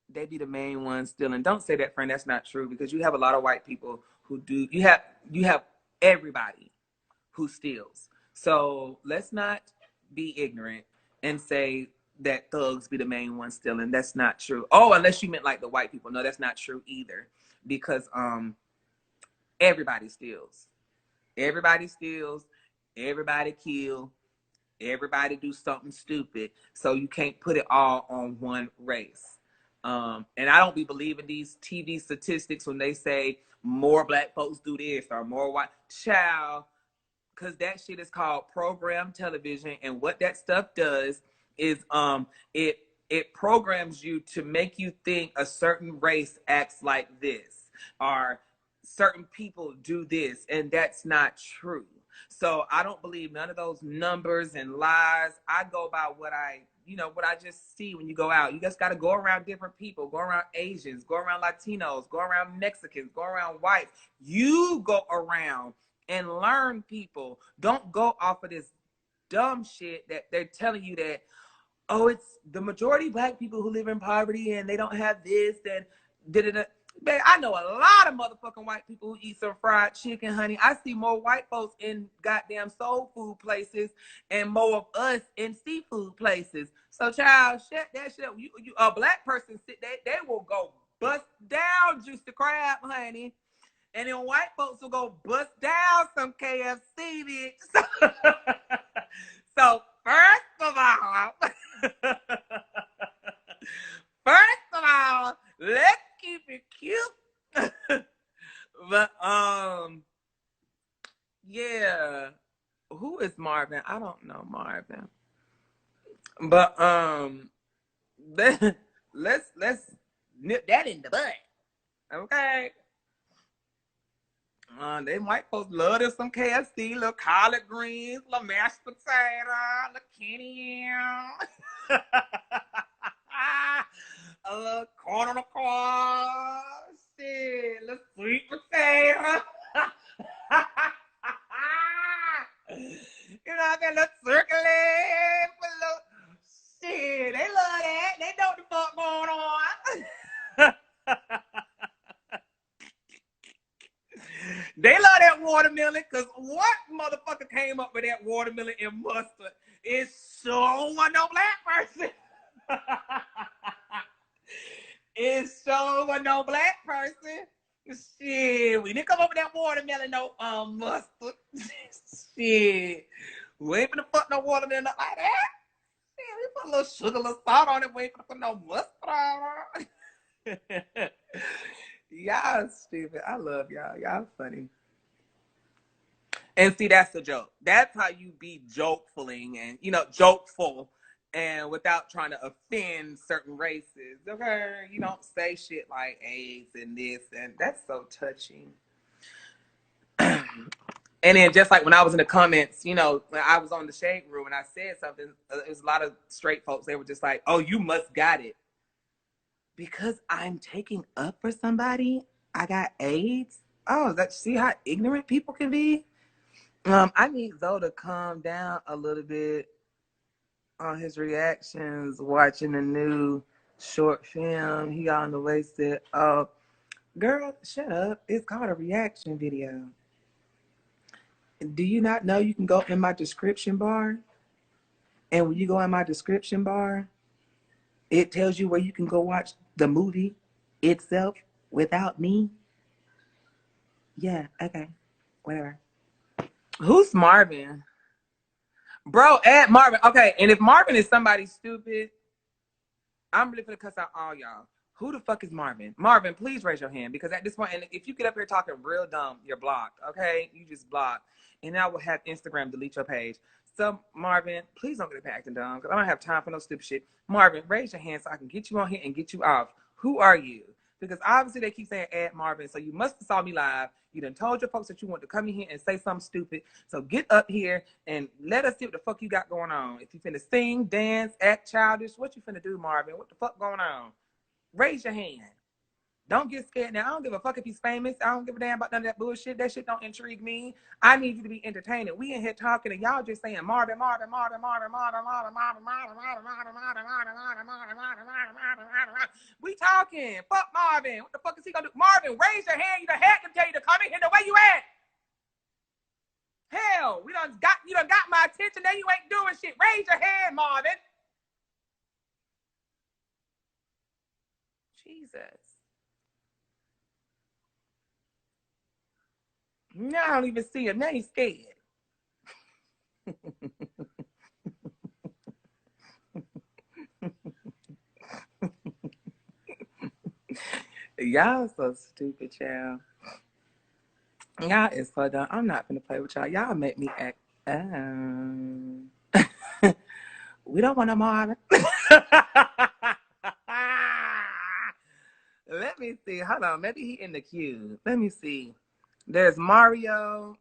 S1: they be the main ones stealing. Don't say that, friend. That's not true, because you have a lot of white people who do. You have everybody who steals. So let's not be ignorant and say that thugs be the main ones stealing. That's not true. Oh, unless you meant like the white people. No, that's not true either. Because everybody steals. Everybody steals. Everybody kill. Everybody do something stupid. So you can't put it all on one race. And I don't be believing these TV statistics when they say more black folks do this or more white. Child, because that shit is called program television, and what that stuff does is it programs you to make you think a certain race acts like this, or certain people do this, and that's not true. So I don't believe none of those numbers and lies. I go by what what I just see when you go out. You just got to go around different people, go around Asians, go around Latinos, go around Mexicans, go around whites. You go around and learn people. Don't go off of this dumb shit that they're telling you that, oh, it's the majority black people who live in poverty and they don't have this and da-da-da. Man, I know a lot of motherfucking white people who eat some fried chicken, honey. I see more white folks in goddamn soul food places and more of us in seafood places. So, child, shut that shit up. You a black person sit there, they will go bust down juice the crab, honey. And then white folks will go bust down some KFC, bitch. So first of all, let's keep it cute. But yeah. Who is Marvin? I don't know Marvin. But let's nip that in the bud. Okay. They white folks love them some KFC, little collard greens, little mashed potato, little candy yam, a little corn on the cob, shit, little sweet potato. You know, that little turkey leg, little shit. They love that. They know what the fuck going on. They love that watermelon, because what motherfucker came up with that watermelon and mustard? It's so no black person. It's so no black person. Shit, we didn't come up with that watermelon, no mustard. Shit, we ain't finna fuck no watermelon like that. Shit, we put a little sugar, a little salt on it. We ain't finna put no mustard on it. Y'all stupid. I love y'all. Y'all funny. And see, that's a joke. That's how you be jokefuling and, jokeful, and without trying to offend certain races. Okay, you don't say shit like AIDS and this, and that's so touching. And then just like when I was in the comments, when I was on the shade room and I said something, it was a lot of straight folks. They were just like, "Oh, you must got it because I'm taking up for somebody. I got AIDS." Oh, see how ignorant people can be. I need Zoe to calm down a little bit on his reactions watching the new short film. He on the way said, "Oh, girl, shut up. It's called a reaction video. Do you not know you can go in my description bar? And when you go in my description bar, it tells you where you can go watch the movie itself without me? Yeah, okay, whatever." Who's Marvin? Bro, add Marvin. Okay, and if Marvin is somebody stupid, I'm really gonna cuss out all y'all. Who the fuck is Marvin? Marvin, please raise your hand because at this point, and if you get up here talking real dumb, you're blocked. Okay, you just blocked, and I will have Instagram delete your page. So Marvin, please don't get up acting dumb because I don't have time for no stupid shit. Marvin, raise your hand so I can get you on here and get you off. Who are you? Because obviously they keep saying add Marvin, so you must have saw me live. You done told your folks that you want to come in here and say something stupid. So get up here and let us see what the fuck you got going on. If you finna sing, dance, act childish, what you finna do, Marvin? What the fuck going on? Raise your hand. Don't get scared now. I don't give a fuck if he's famous. I don't give a damn about none of that bullshit. That shit don't intrigue me. I need you to be entertaining. We in here talking and y'all just saying Marvin, Marvin, Marvin, Marvin, Marvin, Marvin, Marvin, Marvin, Marvin, Marvin, Marvin, Marvin, Marvin, Marvin, Marvin, Marvin, Marvin, Marvin. We talking. Fuck Marvin. What the fuck is he gonna do? Marvin, raise your hand. You done had to tell you to come in here the way you at. Hell, you done got my attention. Now you ain't doing shit. Raise your hand, Marvin. Jesus. Now I don't even see him. Now he's scared. Y'all so stupid, y'all. Y'all is so dumb. I'm not gonna play with y'all. Y'all make me act. We don't want no Marvin. Let me see. Hold on. Maybe he in the queue. Let me see. There's Mario.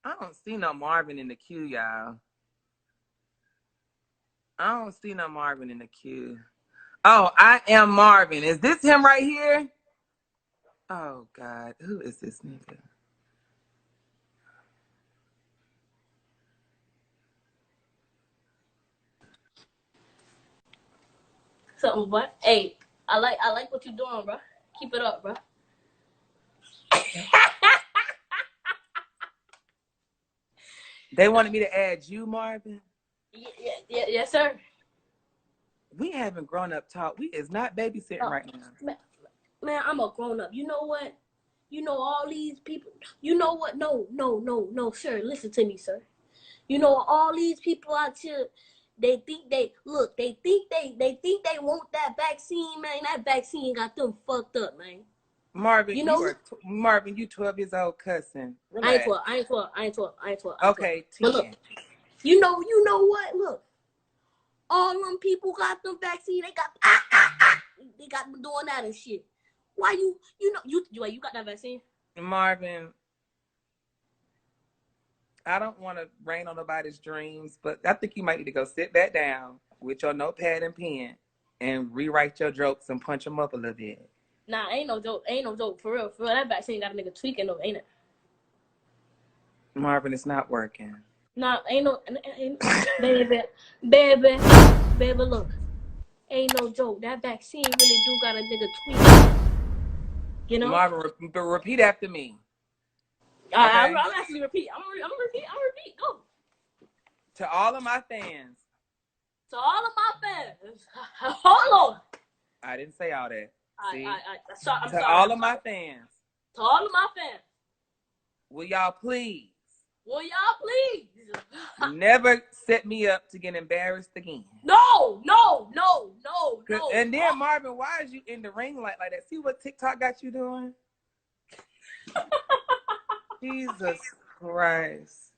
S1: I don't see no Marvin in the queue, y'all. I don't see no Marvin in the queue. Oh, I am Marvin. Is this him right here? Oh, God. Who is this nigga?
S3: Something, but hey, I like what you're doing, bro. Keep it up, bro.
S1: They wanted me to add you, Marvin.
S3: Yes, sir.
S1: We haven't grown up talk. We is not babysitting right now.
S3: Man, I'm a grown up. You know what? You know all these people. You know what? No, sir. Listen to me, sir. You know all these people out here. They think they want that vaccine, man. That vaccine got them fucked up, man.
S1: Marvin, Marvin, you 12 years old cussing.
S3: Relax. I ain't 12.
S1: Okay, 10.
S3: But look, you know what? Look, all them people got them vaccine. They got them doing that and shit. Why you got that vaccine?
S1: Marvin, I don't want to rain on nobody's dreams, but I think you might need to go sit back down with your notepad and pen and rewrite your jokes and punch them up a little bit.
S3: Nah, ain't no joke. For real. That vaccine got a nigga tweaking though, ain't it?
S1: Marvin, it's not working.
S3: Nah, ain't baby, look. Ain't no joke. That vaccine really do got a nigga tweaking. You know?
S1: Marvin, repeat after me.
S3: Okay. I'm actually repeat. I'm gonna repeat. Go.
S1: To all of my fans.
S3: To all of my fans. Hold on.
S1: I didn't say all that.
S3: I'm sorry.
S1: To all of my fans.
S3: To all of my fans.
S1: Will y'all please never set me up to get embarrassed again?
S3: No.
S1: And then Marvin, why is you in the ring like that? See what TikTok got you doing? Jesus Christ.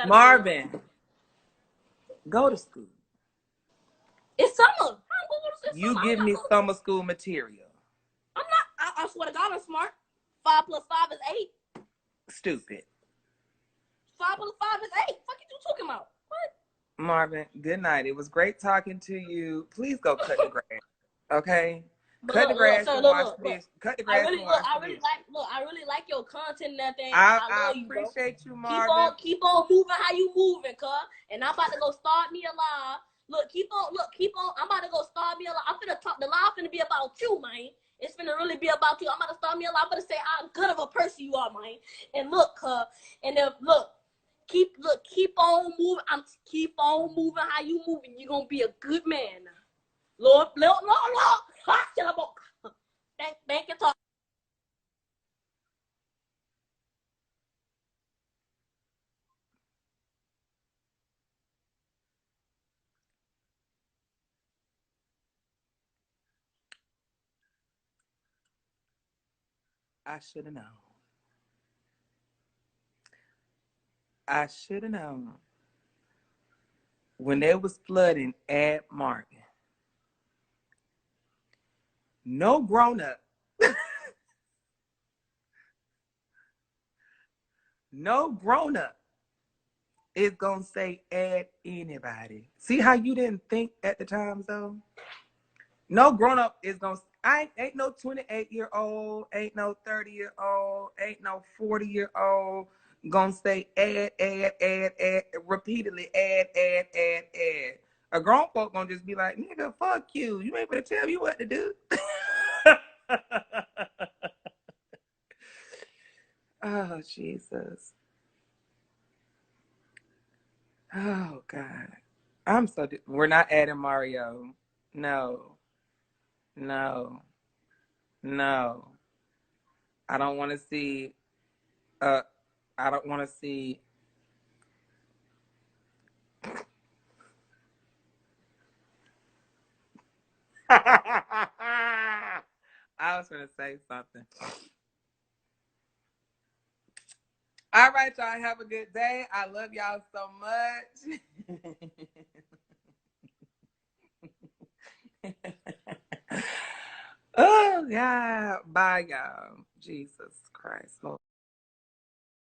S1: Marvin, go to school.
S3: It's summer.
S1: You give me summer school material.
S3: I'm not. I swear to God, I'm smart. 5 + 5 is 8.
S1: Stupid.
S3: 5 + 5 is 8. What you talking about? What?
S1: Marvin, good night. It was great talking to you. Please go cut the grass. Okay? Cut the grass and wash this. Cut the grass and wash this.
S3: I really like your content and that thing.
S1: I appreciate you, Marvin.
S3: Keep on moving how you moving, cuz. And I'm about to go start me a live. Keep on. I'm about to go start me a live. I'm finna talk. The live finna be about you, man. It's finna really be about you. I'm about to start me a live. I'm gonna say how good of a person you are, man. And look, cuz. And if keep on moving. Keep on moving how you moving. You're gonna be a good man. Lord, Lord, Lord, Lord. Ha, shut up. Thank you, talk.
S1: I should have known. I should have known. When there was flooding at Martin, no grown up, no grown up is gonna say add anybody. See how you didn't think at the time though? No grown up is gonna. I ain't no 28-year-old, ain't no 30-year-old, ain't no 40-year-old gonna say add repeatedly add. A grown folk gonna just be like, nigga, fuck you. You ain't gonna tell me what to do. Oh Jesus. Oh God. We're not adding Mario. No. No. No. I don't want to see uh I don't want to see I was gonna say something. All right, y'all. Have a good day. I love y'all so much. Oh, yeah. Bye, y'all. Jesus Christ. Lord.